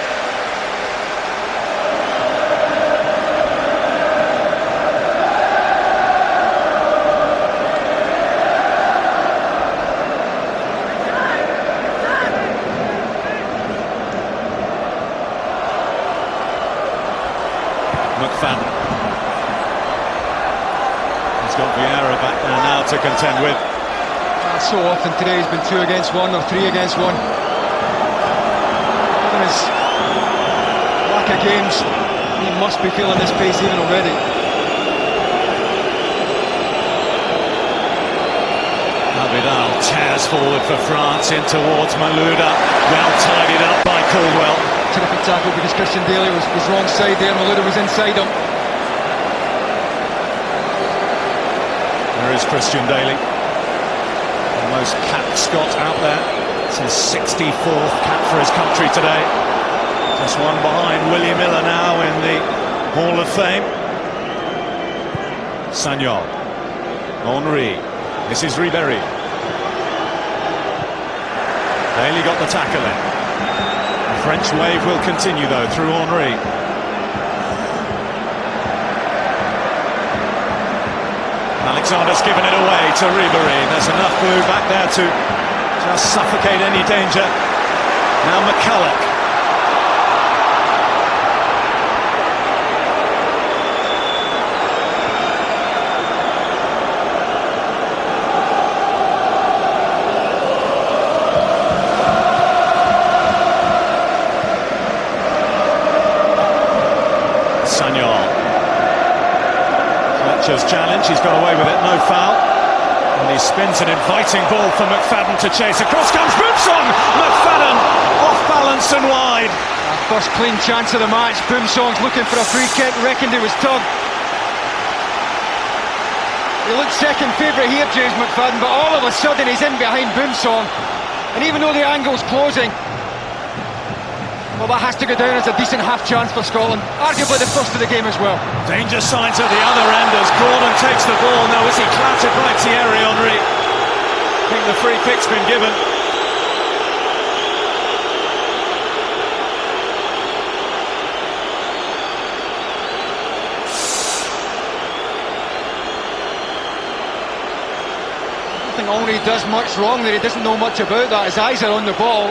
McFadden. He's got Vieira back there now to contend with. So often today he's been 2 against 1 or 3 against 1. his lack of games, he must be feeling this pace even already. Vidal tears forward for France in towards Malouda. Well tidied up by Caldwell. Terrific tackle because Christian Daly was wrong side there. Malouda was inside him. There is Christian Daly, the most capped Scot out there. It's his 64th cap for his country today. Just one behind Willie Miller now in the Hall of Fame. Sagnol, Henry, this is Ribéry. Daly got the tackle in. The French wave will continue though through Henry. Alexander's given it away to Ribéry. There's enough glue back there to just suffocate any danger. Now McCulloch. Fletcher's challenge, he's got away with it, no foul. And he spins an inviting ball for McFadden to chase. Across comes Boumsong! McFadden off balance and wide. First clean chance of the match. Boumsong's looking for a free kick, reckoned it was tugged. He looked second favourite here, James McFadden, but all of a sudden he's in behind Boumsong. And even though the angle's closing, well, that has to go down as a decent half chance for Scotland. Arguably the first of the game as well. Danger signs at the other end as Gordon takes the ball. Now is he clattered by Thierry Henry? I think the free kick's been given. I don't think Henry does much wrong there. He doesn't know much about that. His eyes are on the ball.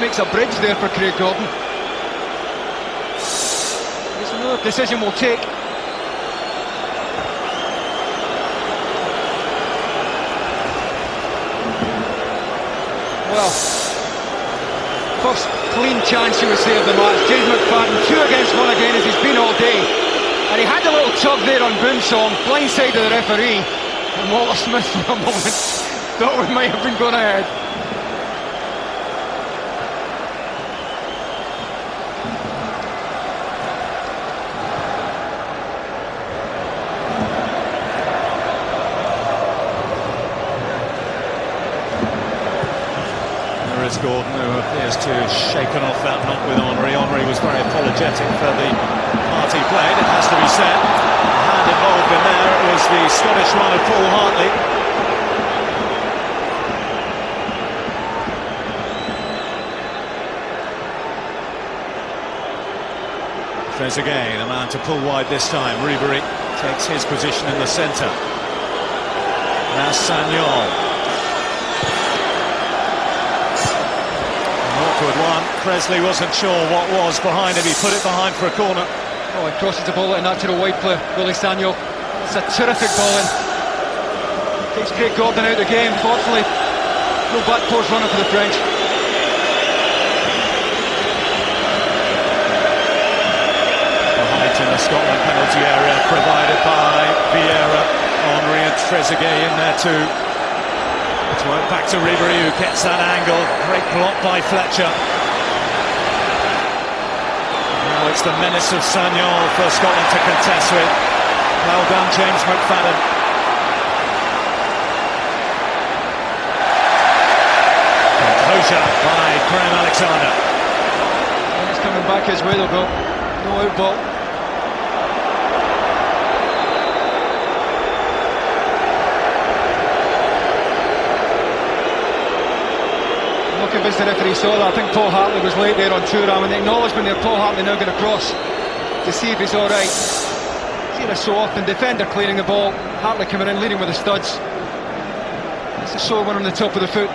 Makes a bridge there for Craig Gordon. It's another decision we'll take. Well, first clean chance you would say of the match. James McFadden, 2 against 1 again as he's been all day. And he had a little tug there on Boumsong, blindside of the referee. And Walter Smith for a moment thought we might have been going ahead. Gordon, who appears to have shaken off that knock with Henry. Henry was very apologetic for the part he played, it has to be said. A hand involved in there, it was the Scottish one of Paul Hartley. Trezeguet, a man to pull wide this time. Ribéry takes his position in the centre. Now Sagnol. Awkward one. Presley wasn't sure what was behind him. He put it behind for a corner. Oh, he crosses the ball at a natural wide player, Willie Sagnol. It's a terrific ball in. Takes Craig Gordon out of the game. Fortunately, no back post runner for the French. The height in the Scotland penalty area provided by Vieira. Henry and Trezeguet in there too. It's work back to Ribéry who gets that angle. Great block by Fletcher. Now it's the menace of Sagnol for Scotland to contest with. Well done, James McFadden. Composure by Graham Alexander. It's coming back his way though, Bill. No out ball. Convinced the referee saw that. I think Paul Hartley was late there on Thuram, and the acknowledgement there, Paul Hartley now going to cross to see if he's alright. See this so often, defender clearing the ball, Hartley coming in leading with the studs. It's a sore one on the top of the foot.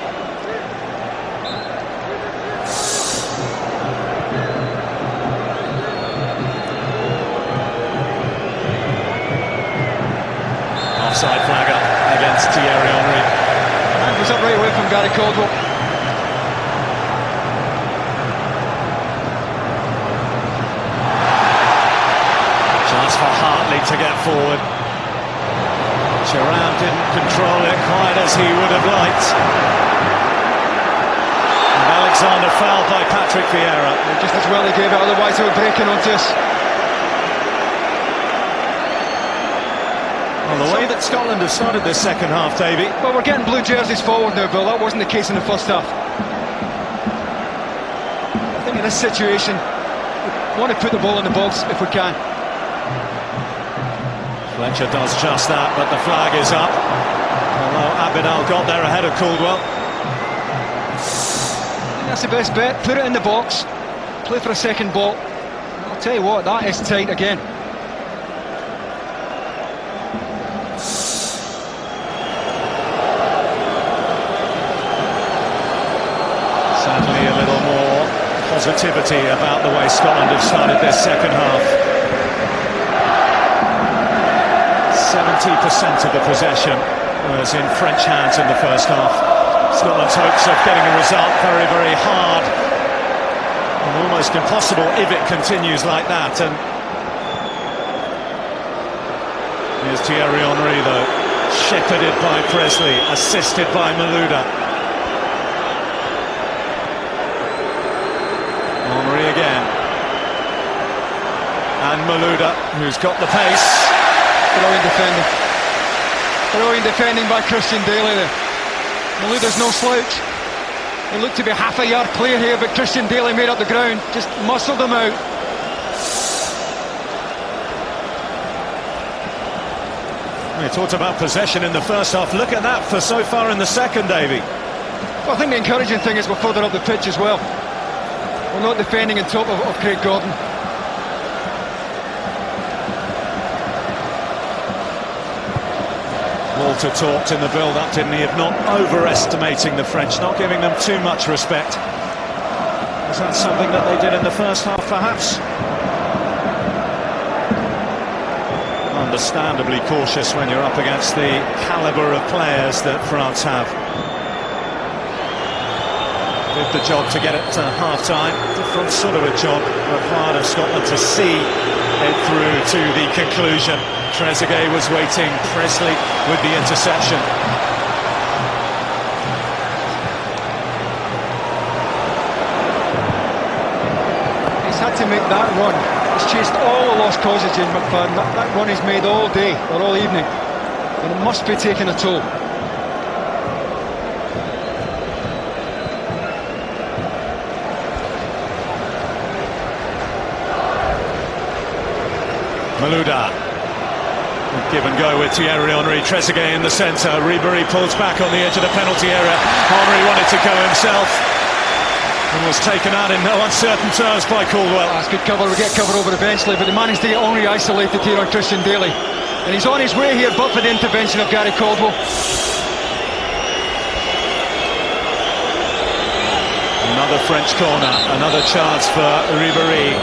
Offside flag up against Thierry Henry. And was up right away from Gary Caldwell. forward. Thuram didn't control it quite as he would have liked. And Alexander fouled by Patrick Vieira. Just as well he gave it, otherwise they were breaking onto us. Well, the way that Scotland have started this second half, Davey. Well, we're getting blue jerseys forward now, Bill. That wasn't the case in the first half. I think in this situation, we want to put the ball in the box if we can. Fletcher does just that, but the flag is up. Although Abidal got there ahead of Caldwell. I think that's the best bet. Put it in the box. Play for a second ball. I'll tell you what, that is tight again. Sadly, a little more positivity about the way Scotland have started this second half. 70% of the possession was in French hands in the first half. Scotland's hopes of getting a result very, very hard and almost impossible if it continues like that. And here's Thierry Henry, though, shepherded by Presley, assisted by Malouda. Henry again, and Malouda, who's got the pace. Brilliant defending. Brilliant defending by Christian Daly there. Malouda's no slouch. He looked to be half a yard clear here, but Christian Daly made up the ground, just muscled him out. We talked about possession in the first half. Look at that for so far in the second, Davey. Well, I think the encouraging thing is we're further up the pitch as well. We're not defending on top of Craig Gordon. Walter talked in the build-up, didn't he, of not overestimating the French, not giving them too much respect. Was that something that they did in the first half, perhaps? Understandably cautious when you're up against the calibre of players that France have. Did the job to get it to half-time. Different sort of a job required of Scotland to see it through to the conclusion. Trezeguet was waiting, Presley with the interception. He's had to make that run. He's chased all the lost causes, James McFadden. That run he's made all day, or all evening. And it must be taking a toll. Malouda. Give and go with Thierry Henry. Trezeguet in the centre. Ribéry pulls back on the edge of the penalty area. Henry wanted to go himself and was taken out in no uncertain terms by Caldwell. That's good cover. We get cover over eventually, but they managed to get Henry isolated here on Christian Daly. And he's on his way here, but for the intervention of Gary Caldwell. Another French corner. Another chance for Ribéry.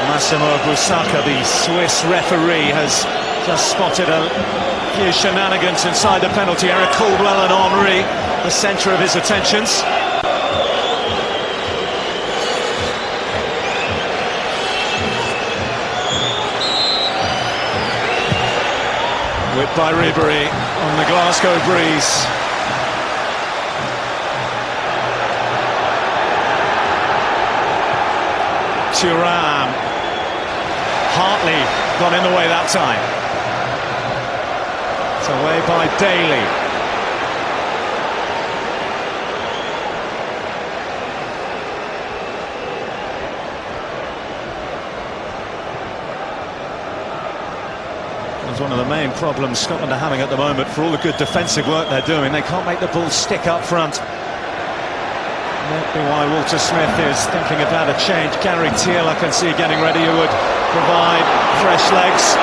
Massimo Busaka, the Swiss referee, has just spotted a few shenanigans inside the penalty area. Caldwell and Henry, the centre of his attentions. Whipped by Ribéry on the Glasgow breeze. Thuram. Hartley got in the way that time. It's away by Daly. It's one of the main problems Scotland are having at the moment. For all the good defensive work they're doing, they can't make the ball stick up front. Might be why Walter Smith is thinking about a change. Gary Teal, I can see getting ready, who would provide fresh legs.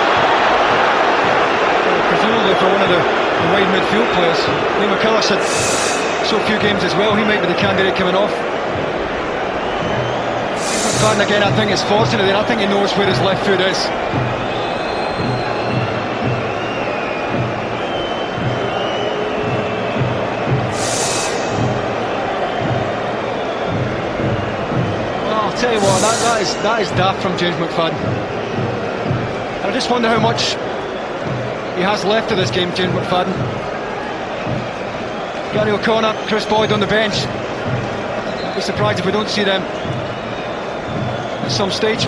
Presumably for one of the wide midfield players. Lee McCullough had so few games as well. He might be the candidate coming off. McFadden again, I think it's fortunate there. I think he knows where his left foot is. Tell you what, that is daft from James McFadden. just wonder how much he has left of this game, Jane McFadden. Gary O'Connor, Chris Boyd on the bench. I'd be surprised if we don't see them at some stage.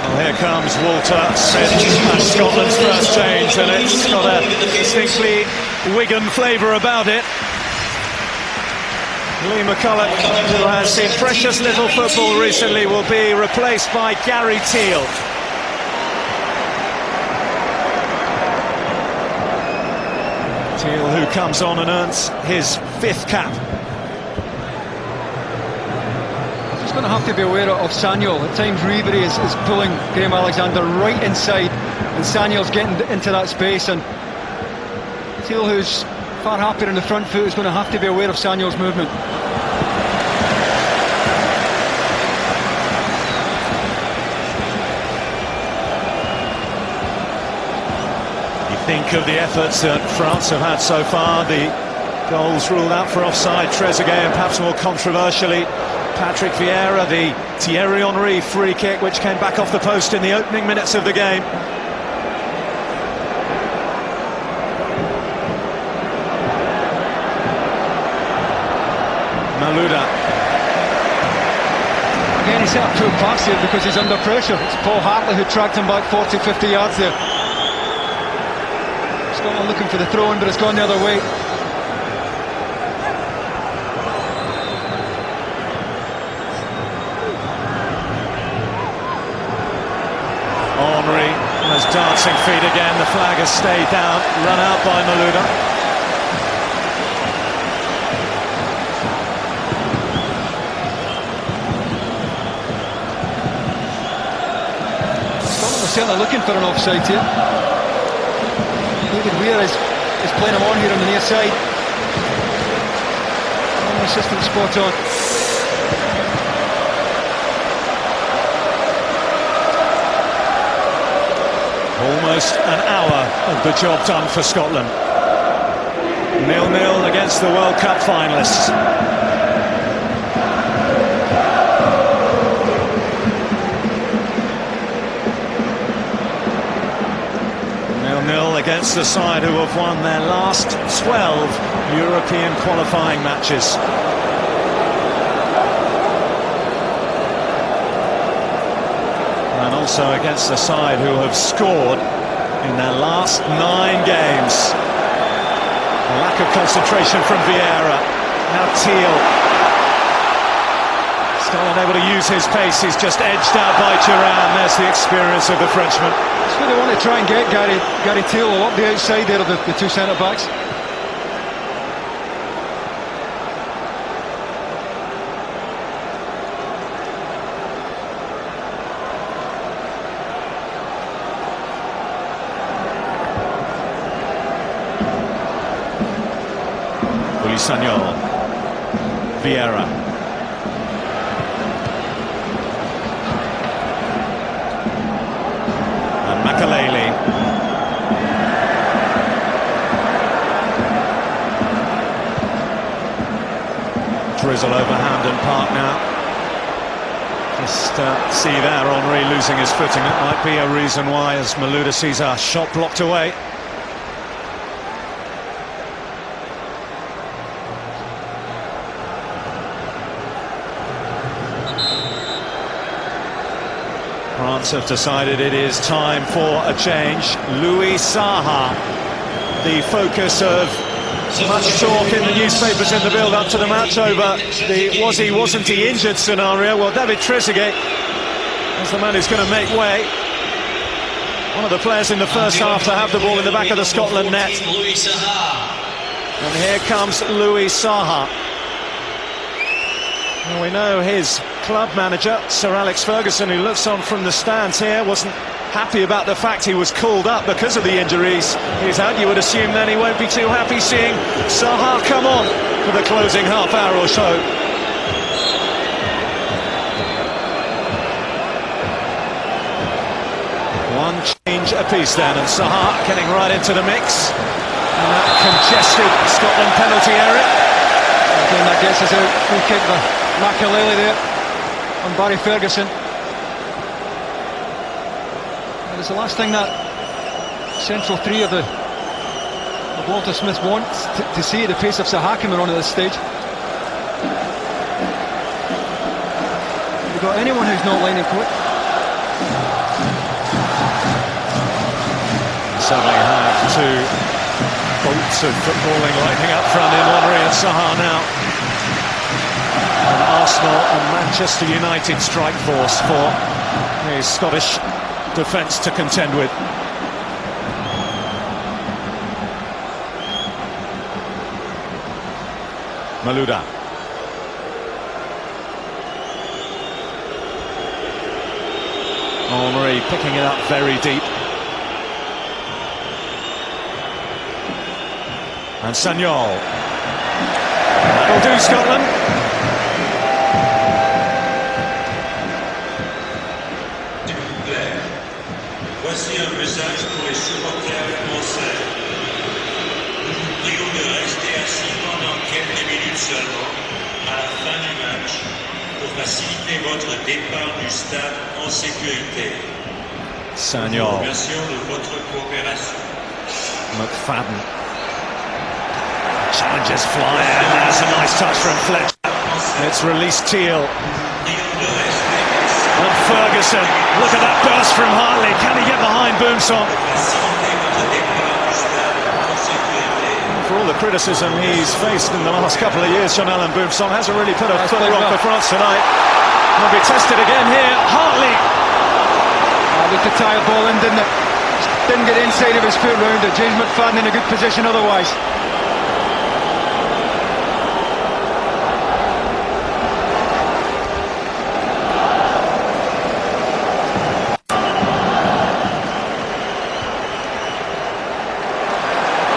Well, here comes Walter Smith, Scotland's first change, and it's got a distinctly Wigan flavour about it. Lee McCulloch, who has seen precious little football recently, will be replaced by Gary Teale. Teale, who comes on and earns his 5th cap. He's going to have to be aware of Samuel. At times Ribery is pulling Graham Alexander right inside, and Samuel's getting into that space, and Teale, who's far happier in the front foot, is going to have to be aware of Samuel's movement. Think of the efforts that France have had so far. The goals ruled out for offside, Trezeguet, and perhaps more controversially Patrick Vieira, the Thierry Henry free kick which came back off the post in the opening minutes of the game. Malouda. Again, he set up 2 passes here because he's under pressure. It's Paul Hartley who tracked him back 40-50 yards there. Scotland looking for the throw-in, but it's gone the other way. Henry has dancing feet again. The flag has stayed down. Run out by Malouda. Scotland are certainly looking for an offside here. David Weir is playing him on here on the near side. And the assistant spot on. Almost an hour of the job done for Scotland. 0-0 against the World Cup finalists. Against the side who have won their last 12 European qualifying matches. And also against the side who have scored in their last 9 games. A lack of concentration from Vieira. Now Teale. Scotland able to use his pace. He's just edged out by Thuram. There's the experience of the Frenchman. That's where they want to try and get Gary Teale up the outside there of the 2 centre-backs. Sagnol. Vieira. And Makaleli. Drizzle over Hampden Park now. Just see there, Henry losing his footing. It might be a reason why, as Malouda sees a shot blocked away. France have decided it is time for a change. Louis Saha, the focus of much talk in the newspapers in the build-up to the match over the was-he, wasn't-he injured scenario. Well, David Trezeguet is the man who's going to make way. One of the players in the first half to have the ball in the back of the Scotland net. And here comes Louis Saha. Well, we know his club manager, Sir Alex Ferguson, who looks on from the stands here, wasn't happy about the fact he was called up because of the injuries he's had. You would assume then he won't be too happy seeing Saha come on for the closing half hour or so. One change apiece then, and Saha getting right into the mix. And that congested Scotland penalty area. Again, that gets us out. Free kick by Makaleli there on Barry Ferguson. It's the last thing that central three of Walter Smith wants to see at the pace of Sahak when we're on at this stage. We've got anyone who's not lining quick. Suddenly have two bolts of footballing lightning up front in Henry and Saha now. An Arsenal and Manchester United strike force for the Scottish defence to contend with. Malouda. Henry picking it up very deep. And Sagnol. That'll do, Scotland. S'il vous plaît, voici un message pour les supporters français. Nous vous prions de rester assis pendant quelques minutes seulement à la fin du match pour faciliter votre départ du stade en sécurité. Sagnol. Nous vous remercions de votre coopération. McFadden. Challenges fly, and that's a nice touch from Fletcher. It's released Teal. And Ferguson, look at that burst from Hartley. Can he get behind Boomsong? For all the criticism he's faced in the last couple of years, Sean-Alan Boomsong hasn't really put a foot wrong for France tonight. Will be tested again here. Hartley. Looked to tie a ball in, didn't it? Didn't get inside of his foot round it. James McFadden in a good position otherwise.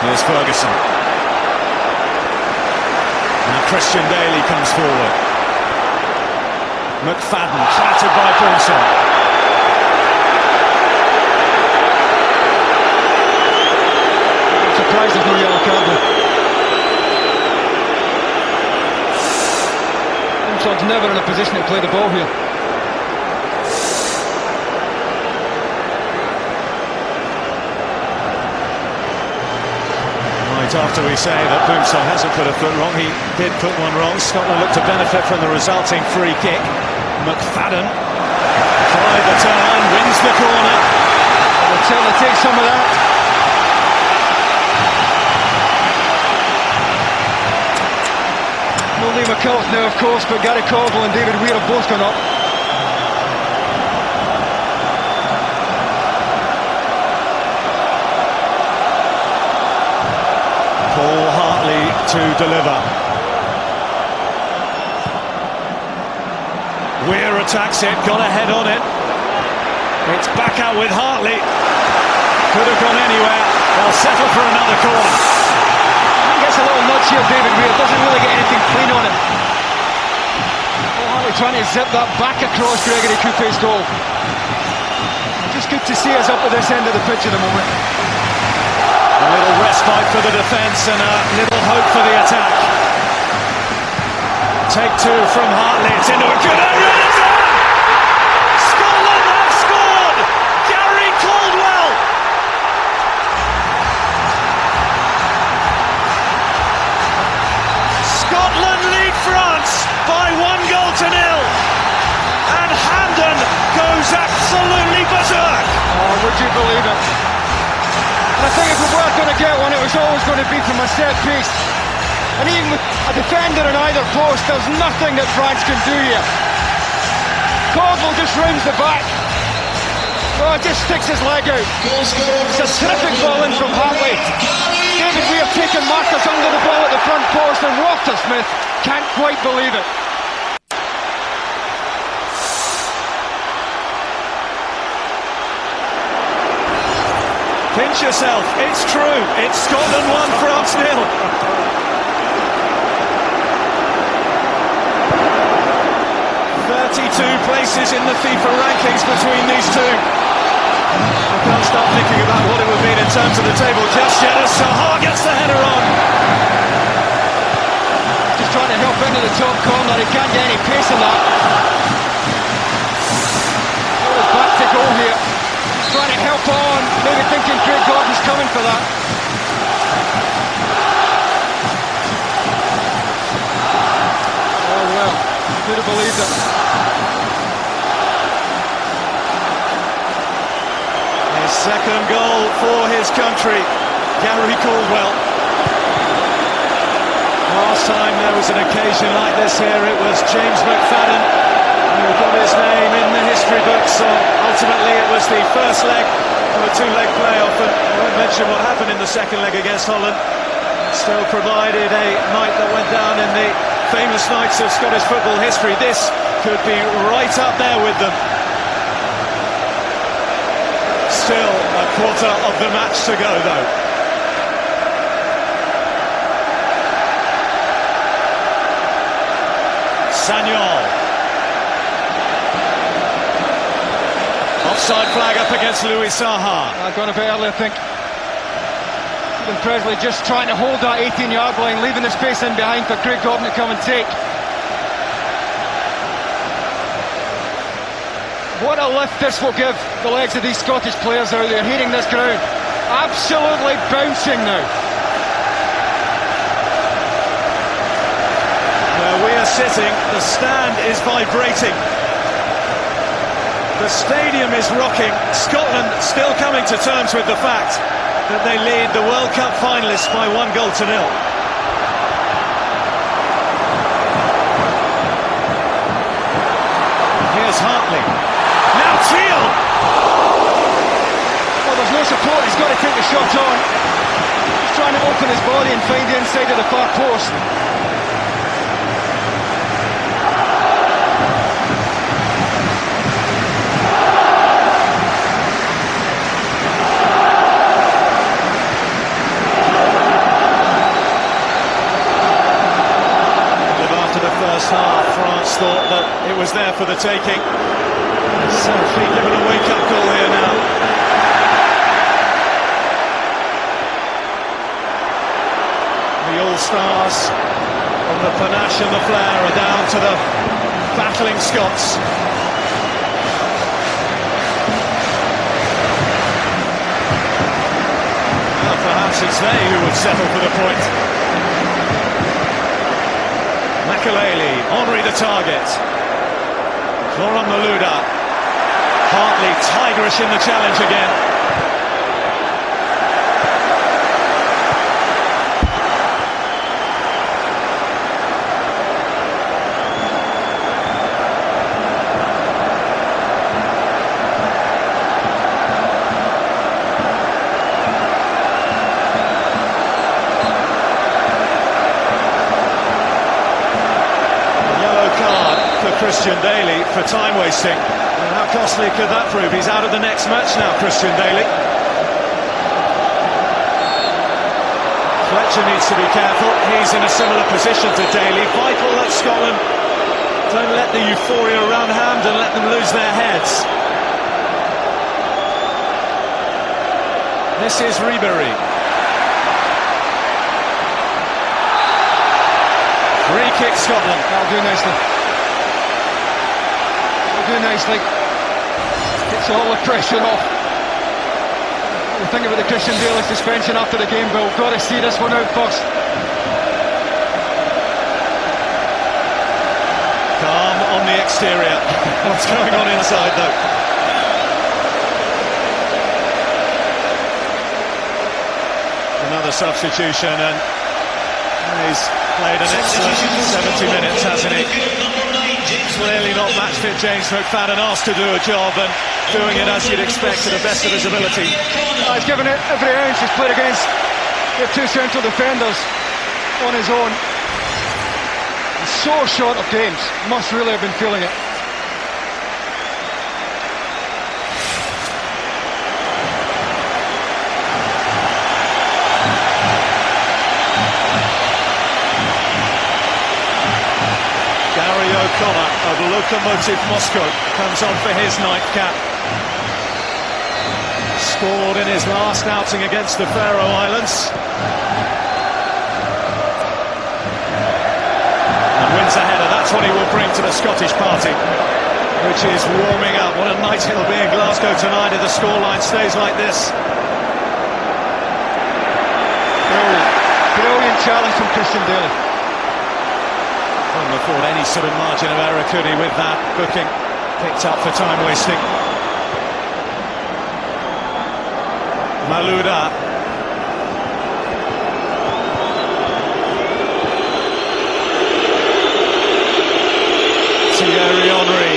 Here's Ferguson. Now Christian Daly comes forward. McFadden clattered by Boomsong. Surprised there's no yellow card there. Boomsong's never in a position to play the ball here. After we say that Boomsong hasn't put a foot wrong, he did put one wrong. Scotland looked to benefit from the resulting free kick. McFadden tried the turn, wins the corner. They'll tell to take some of that. No Lee McCullough now, of course, but Gary Caldwell and David Weir have both gone up. Paul Hartley to deliver. Weir attacks it, got a head on it. It's back out with Hartley. Could have gone anywhere. They'll settle for another corner. He gets a little nudge here, David Weir. Doesn't really get anything clean on him. Paul Hartley trying to zip that back across Gregory Coupe's goal. Just good to see us up at this end of the pitch at the moment. A little respite for the defence and a little hope for the attack. Take two from Hartley. It's into a good area. Scotland have scored! Gary Caldwell! Scotland lead France by 1-0. And Hamden goes absolutely berserk. Oh, would you believe it? I think if we were going to get one, it was always going to be from a set piece. And even with a defender in either post, there's nothing that France can do here. Caldwell just rounds the back. Oh, just sticks his leg out. It's a terrific ball in from Hartley. David Weir taking markers under the ball at the front post, and Walter Smith can't quite believe it. Pinch yourself, it's true, it's Scotland 1, France 0. 32 places in the FIFA rankings between these two. I can't stop thinking about what it would mean in terms of the table just yet as Saha gets the header on. Just trying to help into the top corner, he can't get any pace in that. Back to goal here, trying to help on, maybe thinking Craig Gordon's coming for that. Oh well, could have believed it. His second goal for his country, Gary Caldwell. Last time there was an occasion like this here, it was James McFadden who got his name in the history books. So ultimately it was the first leg of a two-leg playoff, and I won't mention what happened in the second leg against Holland. Still provided a night that went down in the famous nights of Scottish football history. This could be right up there with them. Still a quarter of the match to go though. Sagnol. Offside flag up against Louis Saha. Gone a bit early, I think. Even Presley just trying to hold that 18-yard line, leaving the space in behind for Craig Gordon to come and take. What a lift this will give the legs of these Scottish players out there, hitting this ground. Absolutely bouncing now. Where we are sitting, the stand is vibrating. The stadium is rocking. Scotland still coming to terms with the fact that they lead the World Cup finalists by 1-0. Here's Hartley. Now Teal! Well, there's no support, he's got to take the shot on. He's trying to open his body and find the inside of the far post. First half, France thought that it was there for the taking. Southfleet given a wake-up call here now. The All-Stars of the panache and the flair are down to the battling Scots. Well, perhaps it's they who would settle for the point. Makaleli, Henry the target. Florent Malouda. Hartley, tigerish in the challenge again. Christian Daly for time wasting. And how costly could that prove? He's out of the next match now, Christian Daly. Fletcher needs to be careful. He's in a similar position to Daly. Vital that Scotland don't let the euphoria run hand and let them lose their heads. This is Ribery. Free kick Scotland. That'll do nicely. Do nicely. Gets all the pressure off. The thing about the Christian Daly suspension after the game, Bill, got to see this one out first. Calm on the exterior. What's going on inside though? Another substitution, and he's played an excellent 70 minutes, hasn't he? Clearly not match fit. James McFadden asked to do a job and doing it as you'd expect to the best of his ability. He's given it every ounce. He's played against the two central defenders on his own. He's so short of games. Must really have been feeling it. O'Connor of Lokomotiv Moscow comes on for his 9th cap. Scored in his last outing against the Faroe Islands. And wins a header. That's what he will bring to the Scottish party. which is warming up. What a night it'll be in Glasgow tonight if the scoreline stays like this. Brilliant challenge from Christian Daly. Wouldn't afford any sort of margin of error, could he, with that booking picked up for time wasting. Malouda. Thierry Henry.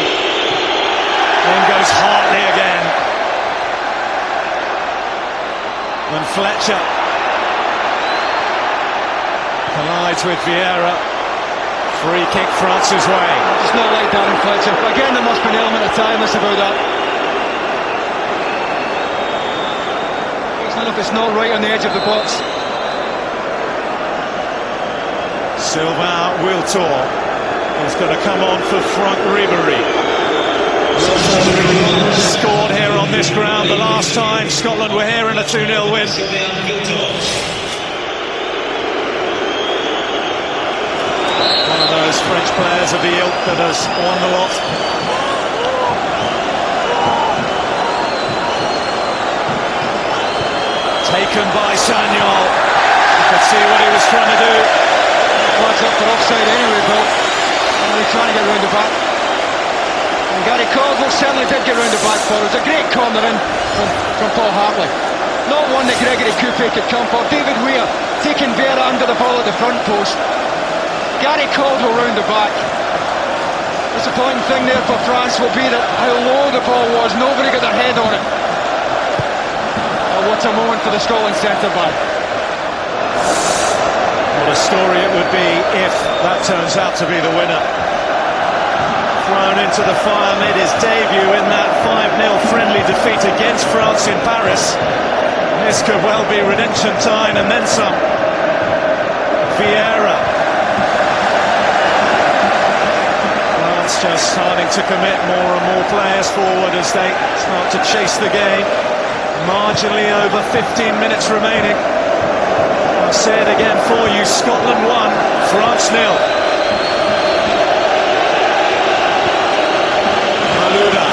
Then goes Hartley again. And Fletcher collides with Vieira. Free kick France's way. It's not like that in Fletcher. Again, there must be an element of timeless about that. It's not right on the edge of the box. Sylvain Wiltor is going to come on for Franck Ribéry. Scored here on this ground the last time Scotland were here in a 2-0 win. One of those French players of the ilk that has won the lot. Taken by Sagnol. You could see what he was trying to do. Flags up for offside anyway, Bill. And they're trying to get round the back. And Gary Caldwell certainly did get round the back for it. It was a great corner in from Paul Hartley. Not one that Gregory Coupé could come for. David Weir taking Vieira under the ball at the front post. Gary Caldwell round the back. Disappointing thing there for France will be that how low the ball was. Nobody got their head on it. What a moment for the Scotland centre-back. What a story it would be if that turns out to be the winner. Thrown into the fire, made his debut in that 5-0 friendly defeat against France in Paris. This could well be redemption time and then some. Vieira. France just starting to commit more and more players forward as they start to chase the game. Marginally over 15 minutes remaining. I'll say it again for you. Scotland 1, France 0. Malouda.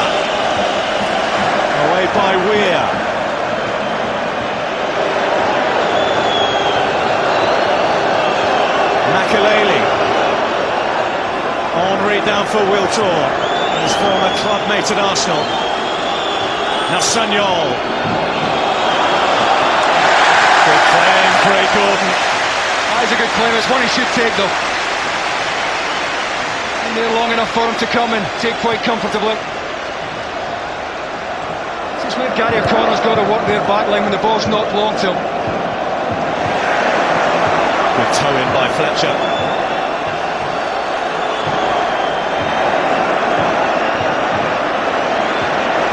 Away by Weir. Makelele. Henry down for Wiltor. His former clubmate at Arsenal. Now Sagnol. Good claim, Craig Gordon. That is a good claim. It's one he should take, though. And they're long enough for him to come and take quite comfortably. This is where Gary O'Connor's got to work their back line when the ball's not long to him. Good toe in by Fletcher.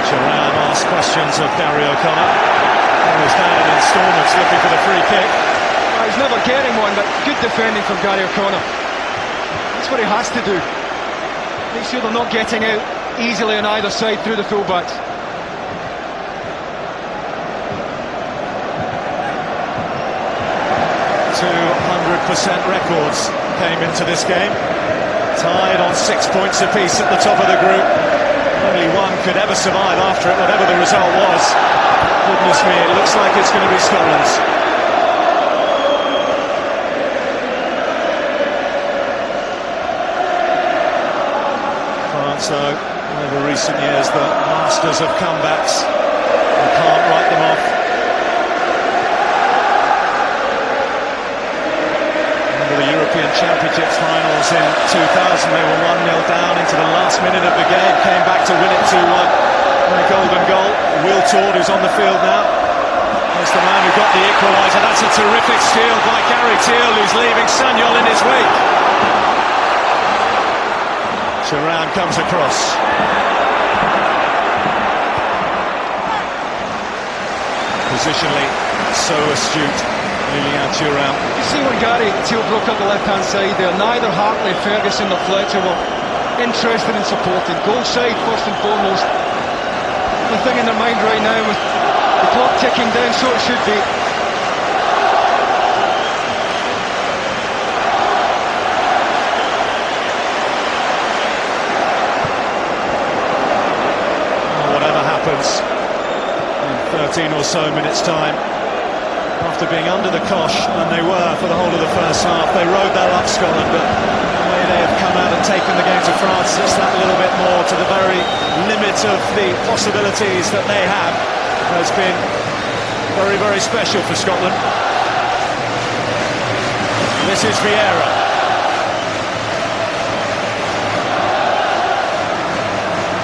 Turan asks questions of Gary O'Connor. Always down in instalments looking for the free kick. He's never getting one, but good defending from Gary O'Connor. That's what he has to do. Make sure they're not getting out easily on either side through the fullbacks. Records came into this game. Tied on 6 points apiece at the top of the group. Only one could ever survive after it, whatever the result was. Goodness me, it looks like it's going to be Scotland's. France, though, over recent years, the masters of comebacks. They can't write them off. The European Championships finals in 2000, they were 1-0 down into the last minute of the game, came back to win it 2-1. A golden goal. Wiltor, who's on the field now, is the man who got the equaliser. That's a terrific steal by Gary Teal, who's leaving Sagnol in his wake. Turan comes across. Positionally, so astute. Turan. You see when Gary Teal broke up the left-hand side there, neither Hartley, Ferguson or Fletcher were interested in supporting. Goal side first and foremost. The thing in their mind right now with the clock ticking down, so it should be. 13 or so minutes' time. After being under the cosh, and they were for the whole of the first half, they rode that up, Scotland, but the way they have come out and taken the game to France, just that little bit more to the very limit of the possibilities that they have, has been very, very special for Scotland. This is Vieira.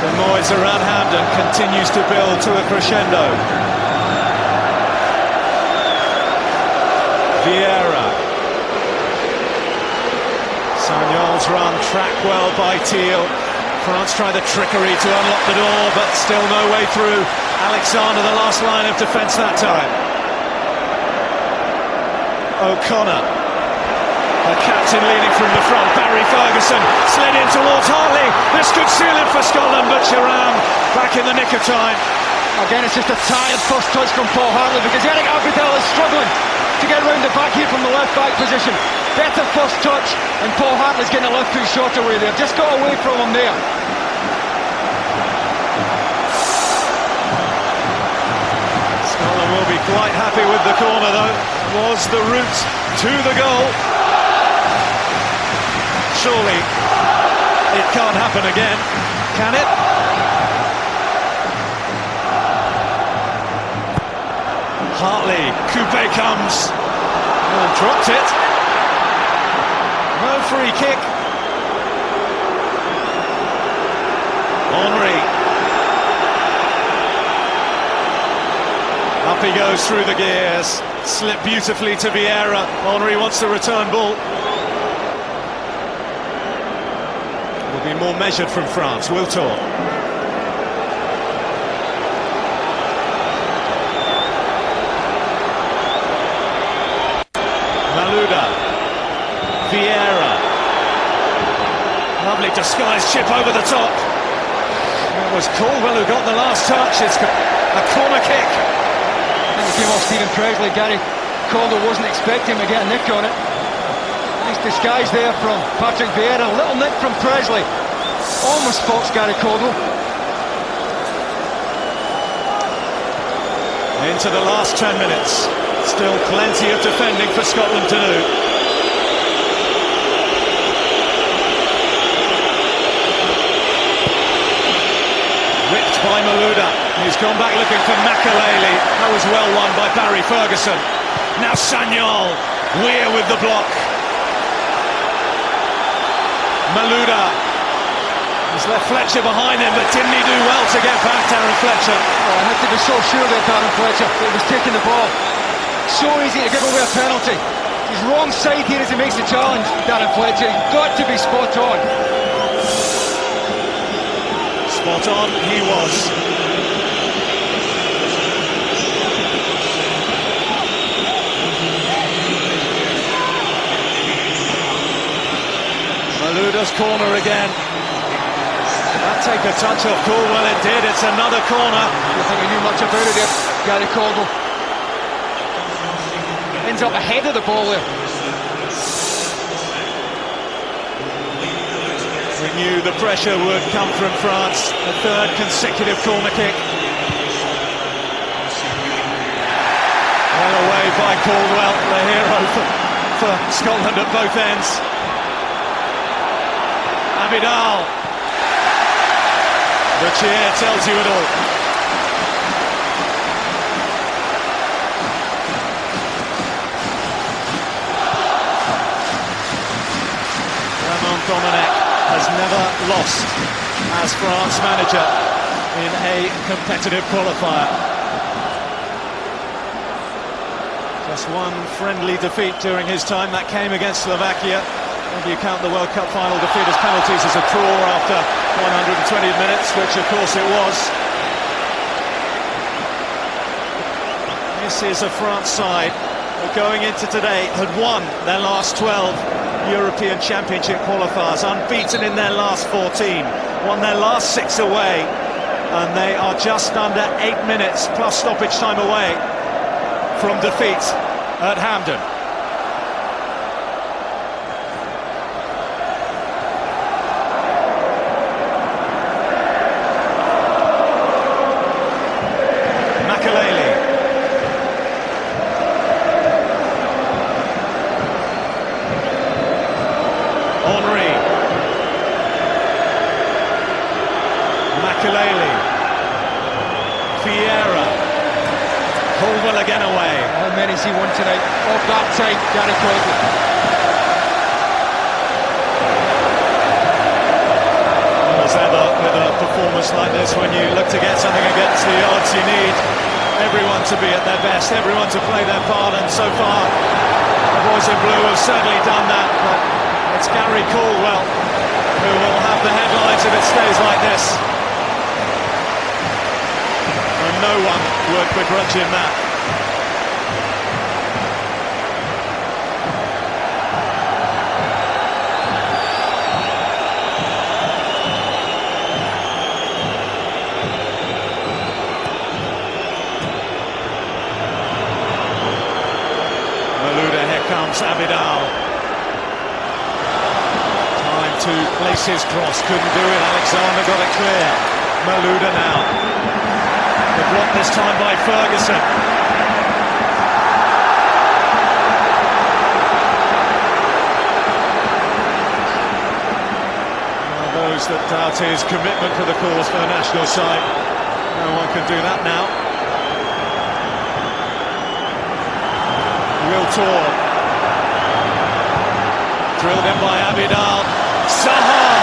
The noise around Hampden continues to build to a crescendo. Vieira. Sagnol's run tracked well by Thiel. France tried the trickery to unlock the door, but still no way through. Alexander, the last line of defence that time. O'Connor, the captain leading from the front. Barry Ferguson slid in towards Hartley. This could seal it for Scotland, but Sharam back in the nick of time. Again, it's just a tired first touch from Paul Hartley, because Eric Abidal is struggling to get round the back here from the left back position. Better first touch, and Paul Hartley's getting a left foot shot away there. Just got away from him there. Scotland will be quite happy with the corner, though. Was the route to the goal. Surely it can't happen again, can it? Hartley, Coupe comes, and dropped it. No free kick. Henry. Up he goes through the gears. Slipped beautifully to Vieira. Henry wants the return ball. Will be more measured from France. Will talk. Malouda, Vieira, lovely disguised chip over the top. It was Caldwell who got the last touch. It's a corner kick. I think it came off Stephen Presley. Gary Caldwell wasn't expecting him to get a nick on it. Nice disguise there from Patrick Vieira. A little nick from Presley. Almost spots Gary Caldwell. Into the last 10 minutes. Still plenty of defending for Scotland to do. Ripped by Malouda. He's gone back looking for Makelele. That was well won by Barry Ferguson. Now Sagnol. Weir with the block. Malouda. He's left Fletcher behind him, but didn't he do well to get back, Darren Fletcher? Oh, I had to be so sure that Darren Fletcher that he was taking the ball. So easy to give away a penalty. He's wrong side here as he makes the challenge, Darren Fletcher. He's got to be spot on. Spot on he was. Malouda's corner again. That take a touch off Caldwell, it did. It's another corner. I don't think he knew much about it there, Gary Caldwell. Ends up ahead of the ball there. We knew the pressure would come from France. A third consecutive corner kick. Well away by Caldwell, the hero for Scotland at both ends. Abidal. The cheer tells you it all. Dominic has never lost as France manager in a competitive qualifier. Just one friendly defeat during his time. That came against Slovakia. Whether you count the World Cup final defeat as penalties as a draw after 120 minutes, which of course it was. This is a France side that going into today had won their last 12 European Championship qualifiers, unbeaten in their last 14, won their last 6 away, and they are just under 8 minutes plus stoppage time away from defeat at Hampden. Makelele. Henry. Makelele. Vieira. Colville again away. How many's he won tonight? Off that tight, Gary Colville. As ever, with a performance like this, when you look to get something against the odds, you need everyone to be at their best, everyone to play their part, and so far the boys in blue have certainly done that. But it's Gary Caldwell who will have the headlines if it stays like this, and no one would begrudge him that. Comes Abidal. Time to place his cross, couldn't do it. Alexander got it clear. Malouda now. The block this time by Ferguson. Those that doubt his commitment for the cause for the national side, no one can do that now. Wiltor. Drilled in by Abidal. Saha!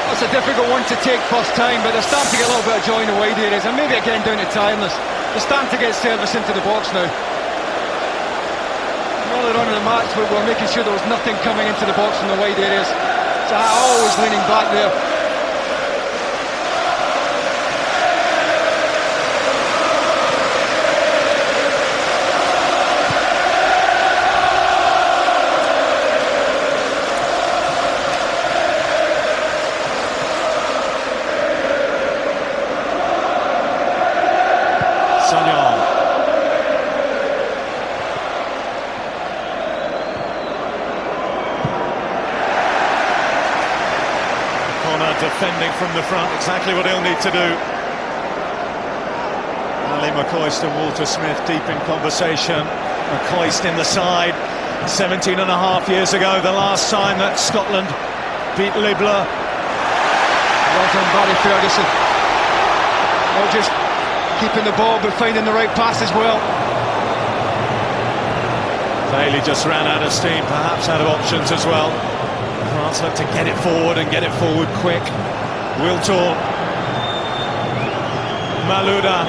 That's a difficult one to take first time, but they're starting to get a little bit of joy in the wide areas, and maybe again down to tiredness. They're starting to get service into the box now. Earlier on in the match, we were making sure there was nothing coming into the box from the wide areas. Saha always leaning back there. Defending from the front, exactly what he'll need to do. Ali McCoist and Walter Smith deep in conversation. McCoist in the side. 17 and a half years ago, the last time that Scotland beat Les Bleus. Well done, Barry Ferguson. Not just keeping the ball, but finding the right pass as well. Bailey just ran out of steam, perhaps out of options as well. France look to get it forward and get it forward quick. Wiltor. Malouda.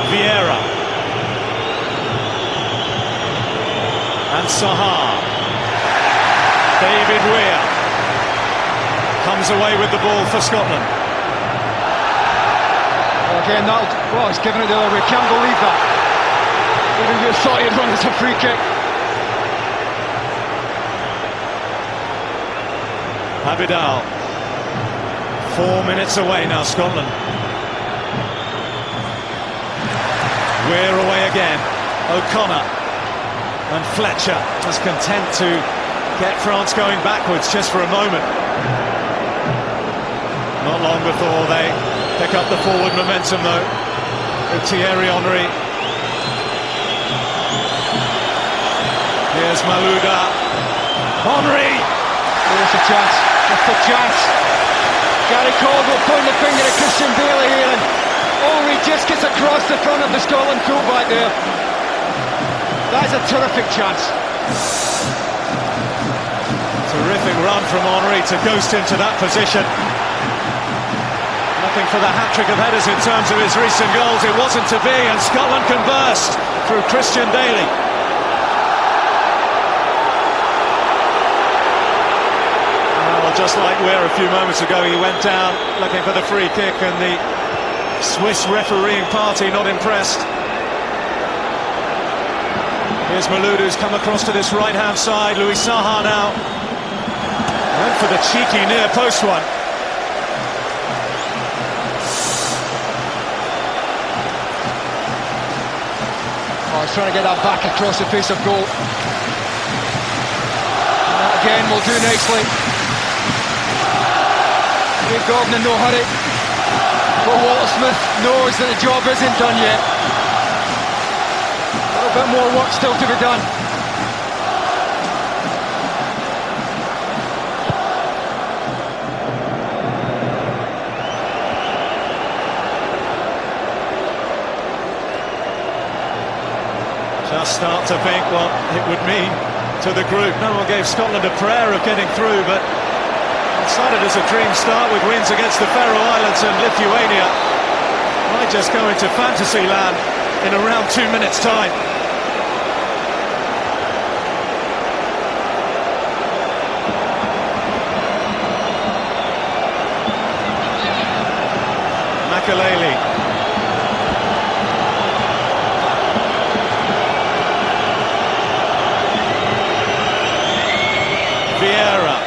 Vieira. And Saha. David Weir comes away with the ball for Scotland. Again, well, he's given it the other way. Can't believe that. Even you thought he'd run as a free kick. Abidal. 4 minutes away now, Scotland. We're away again. O'Connor and Fletcher was content to get France going backwards just for a moment. Not long before they pick up the forward momentum though, with Thierry Henry. Here's Malouda. Henry! There's a chance. That's the chance. Gary Caldwell pointing the finger at Christian Bailey here, and Henry just gets across the front of the Scotland fullback there. That's a terrific chance. Terrific run from Henry to ghost into that position. Looking for the hat-trick of headers in terms of his recent goals. It wasn't to be, and Scotland can burst through Christian Bailey. Just like Weir a few moments ago, he went down looking for the free kick, and the Swiss refereeing party not impressed. Here's Malouda, who's come across to this right-hand side. Louis Saha now went for the cheeky near post one. Oh, he's trying to get that back across the face of goal. And that again will do nicely. Dave Gordon in no hurry, but Walter Smith knows that the job isn't done yet. More work still to be done. Just start to think what it would mean to the group. No one gave Scotland a prayer of getting through, but it started as a dream start with wins against the Faroe Islands and Lithuania. Might just go into fantasy land in around 2 minutes' time. Makaleli. Vieira.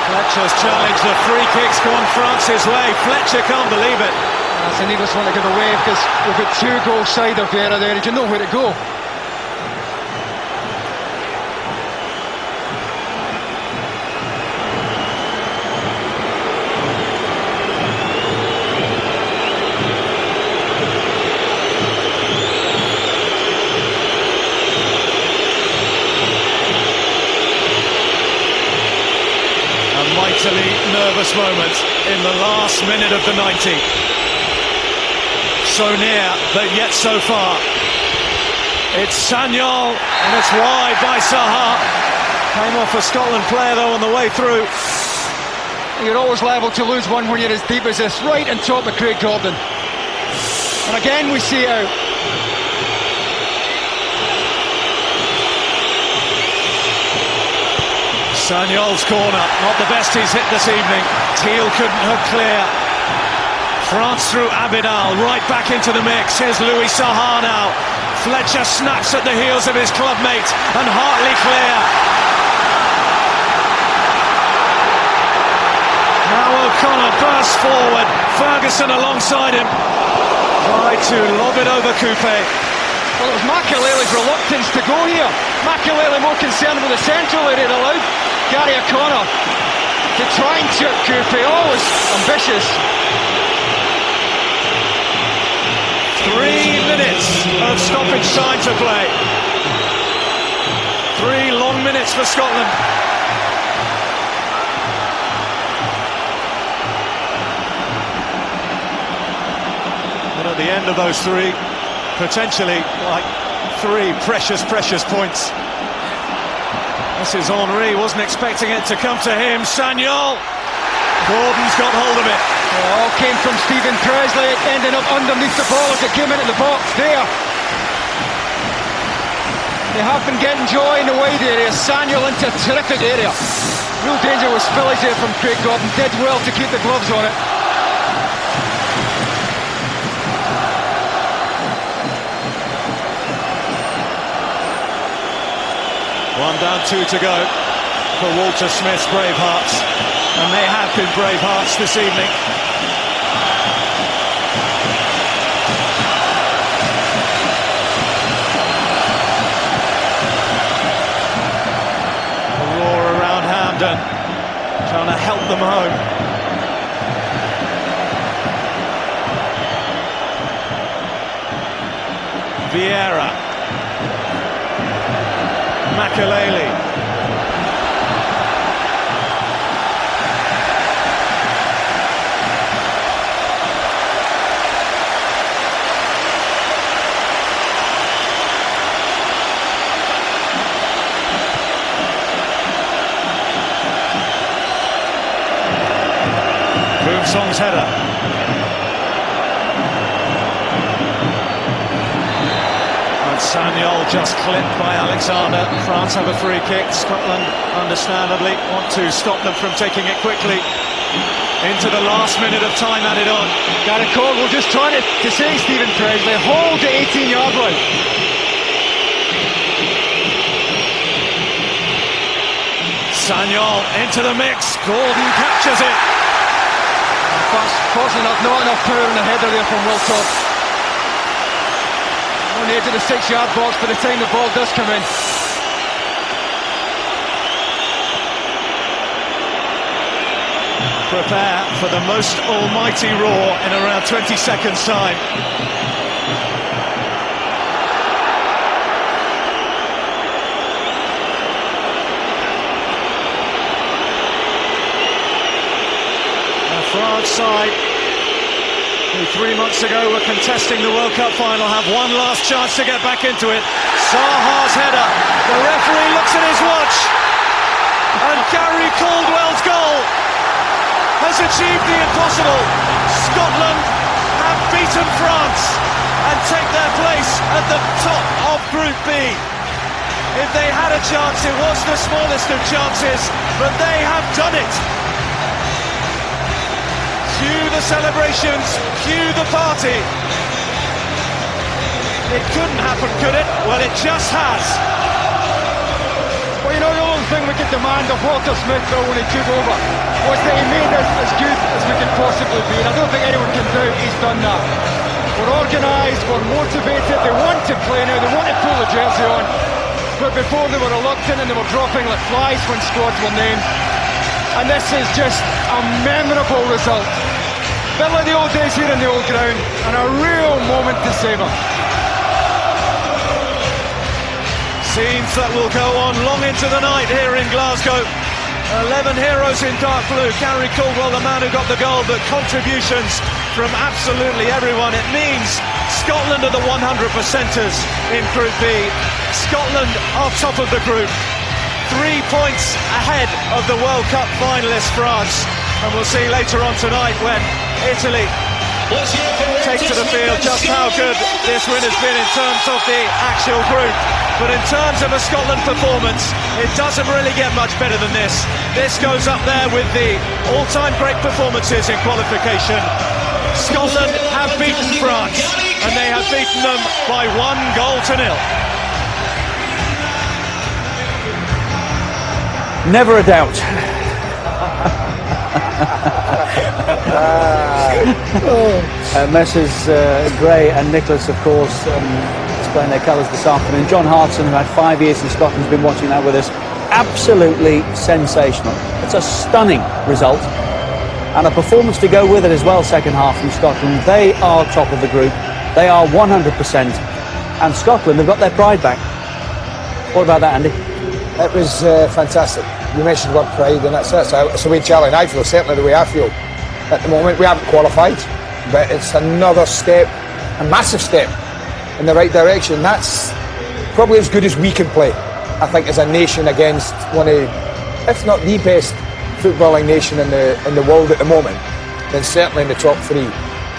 Fletcher's challenge, the free kick's gone France's way. Fletcher can't believe it. That's a needless one to give away because we've got 2 goals side of Vieira there. He didn't know where to go. Mightily nervous moment in the last minute of the 90. So near, but yet so far. It's Sagnol, and it's wide by Saha. Came off a Scotland player though on the way through. You're always liable to lose one when you're as deep as this, right on top of Craig Gordon. And again we see it out. Sagnol's corner, not the best he's hit this evening. Teal couldn't hook clear. France through Abidal, right back into the mix. Here's Louis Saha now. Fletcher snaps at the heels of his clubmate, and Hartley clear. Now O'Connor bursts forward. Ferguson alongside him. Tried to lob it over Coupe. Well, it was Makaleli's reluctance to go here. Makaleli more concerned with the central area, it allowed Gary O'Connor to try and chip Coupe. Always ambitious. 3 minutes of stoppage time to play. 3 long minutes for Scotland. And at the end of those 3, potentially like 3 precious points. This is Henry, wasn't expecting it to come to him. Sagnol, Gordon's got hold of it. It all came from Stephen Presley, ending up underneath the ball as it came into the box there. They have been getting joy in the wide area. Sagnol into a terrific area. Real danger with spillage there from Craig Gordon. Did well to keep the gloves on it. One down, 2 to go for Walter Smith's Bravehearts, and they have been Bravehearts this evening. A roar around Hampden, trying to help them home. Vieira. Makaleli. Boomsong's header. Sagnol just clipped by Alexander. France have a free kick. Scotland, understandably, want to stop them from taking it quickly. Into the last minute of time added on. Gary Caldwell just trying to say Stephen Presley, hold the 18-yard line. Sagnol into the mix. Gordon captures it. Fortunately not enough power in the header there from Wiltord. On the edge of the 6-yard box by the time the ball does come in. Prepare for the most almighty roar in around 20 seconds time. France side, who 3 months ago were contesting the World Cup final, have one last chance to get back into it. Zaha's header. The referee looks at his watch, and Gary Caldwell's goal has achieved the impossible. Scotland have beaten France and take their place at the top of Group B. If they had a chance, it was the smallest of chances, but they have done it. Cue the celebrations, cue the party. It couldn't happen, could it? Well, it just has. Well, you know, the only thing we could demand of Walter Smith, though, when he took over, was that he made us as good as we could possibly be, and I don't think anyone can doubt he's done that. We're organised, we're motivated, they want to play now, they want to pull the jersey on, but before they were reluctant and they were dropping like flies when squads were named, and this is just a memorable result. A bit like the old days here in the old ground, and a real moment to savour. Scenes that will go on long into the night here in Glasgow. 11 heroes in dark blue. Gary Caldwell, the man who got the goal, but contributions from absolutely everyone. It means Scotland are the 100%ers in Group B. Scotland are top of the group, 3 points ahead of the World Cup finalist France. And we'll see later on tonight when Italy take to the field just how good this win has been in terms of the actual group. But in terms of a Scotland performance, it doesn't really get much better than this. This goes up there with the all-time great performances in qualification. Scotland have beaten France, and they have beaten them by 1-0. Never a doubt. Messrs Gray and Nicholas, of course, displaying their colours this afternoon. John Hartson, who had 5 years in Scotland, has been watching that with us. Absolutely sensational. It's a stunning result, and a performance to go with it as well. Second half from Scotland. They are top of the group. They are 100%, and Scotland have got their pride back. What about that, Andy? It was fantastic. You mentioned the word pride, and that's the way Charlie and I feel, certainly the way I feel. At the moment, we haven't qualified, but it's another step, a massive step in the right direction. That's probably as good as we can play, I think, as a nation against one of, if not the best footballing nation in the world at the moment, then certainly in the top three.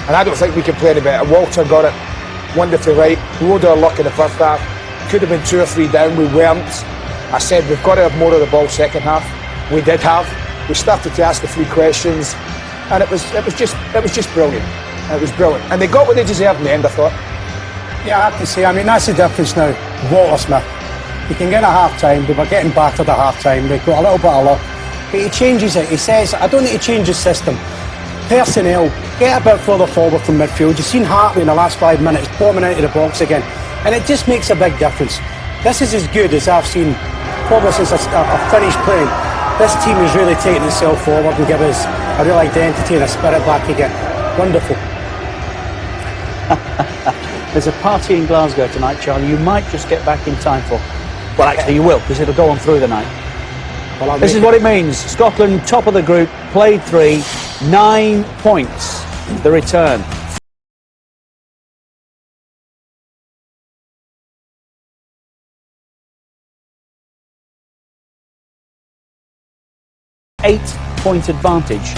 And I don't think we can play any better. Walter got it wonderfully right. Rode our luck in the first half. Could have been 2 or 3 down. We weren't. I said we've got to have more of the ball second half. We did have. We started to ask a few questions, and it was just brilliant. It was brilliant, and they got what they deserved in the end, I thought. Yeah, I have to say, I mean, that's the difference now. Walter Smith, you can get a half-time. They were getting battered at half-time. They got a little bit of luck, but he changes it. He says, I don't need to change the system. Personnel, get a bit further forward from midfield. You've seen Hartley in the last 5 minutes bombing out of the box again, and it just makes a big difference. This is as good as I've seen probably since I finished playing. This team is really taking itself forward and give us a real identity and a spirit back again. Wonderful. There's a party in Glasgow tonight, Charlie. You might just get back in time for. Well, actually, you will, because it'll go on through the night. Well, this is what it means. Scotland, top of the group, played 3, 9 points. The return. 8-point advantage.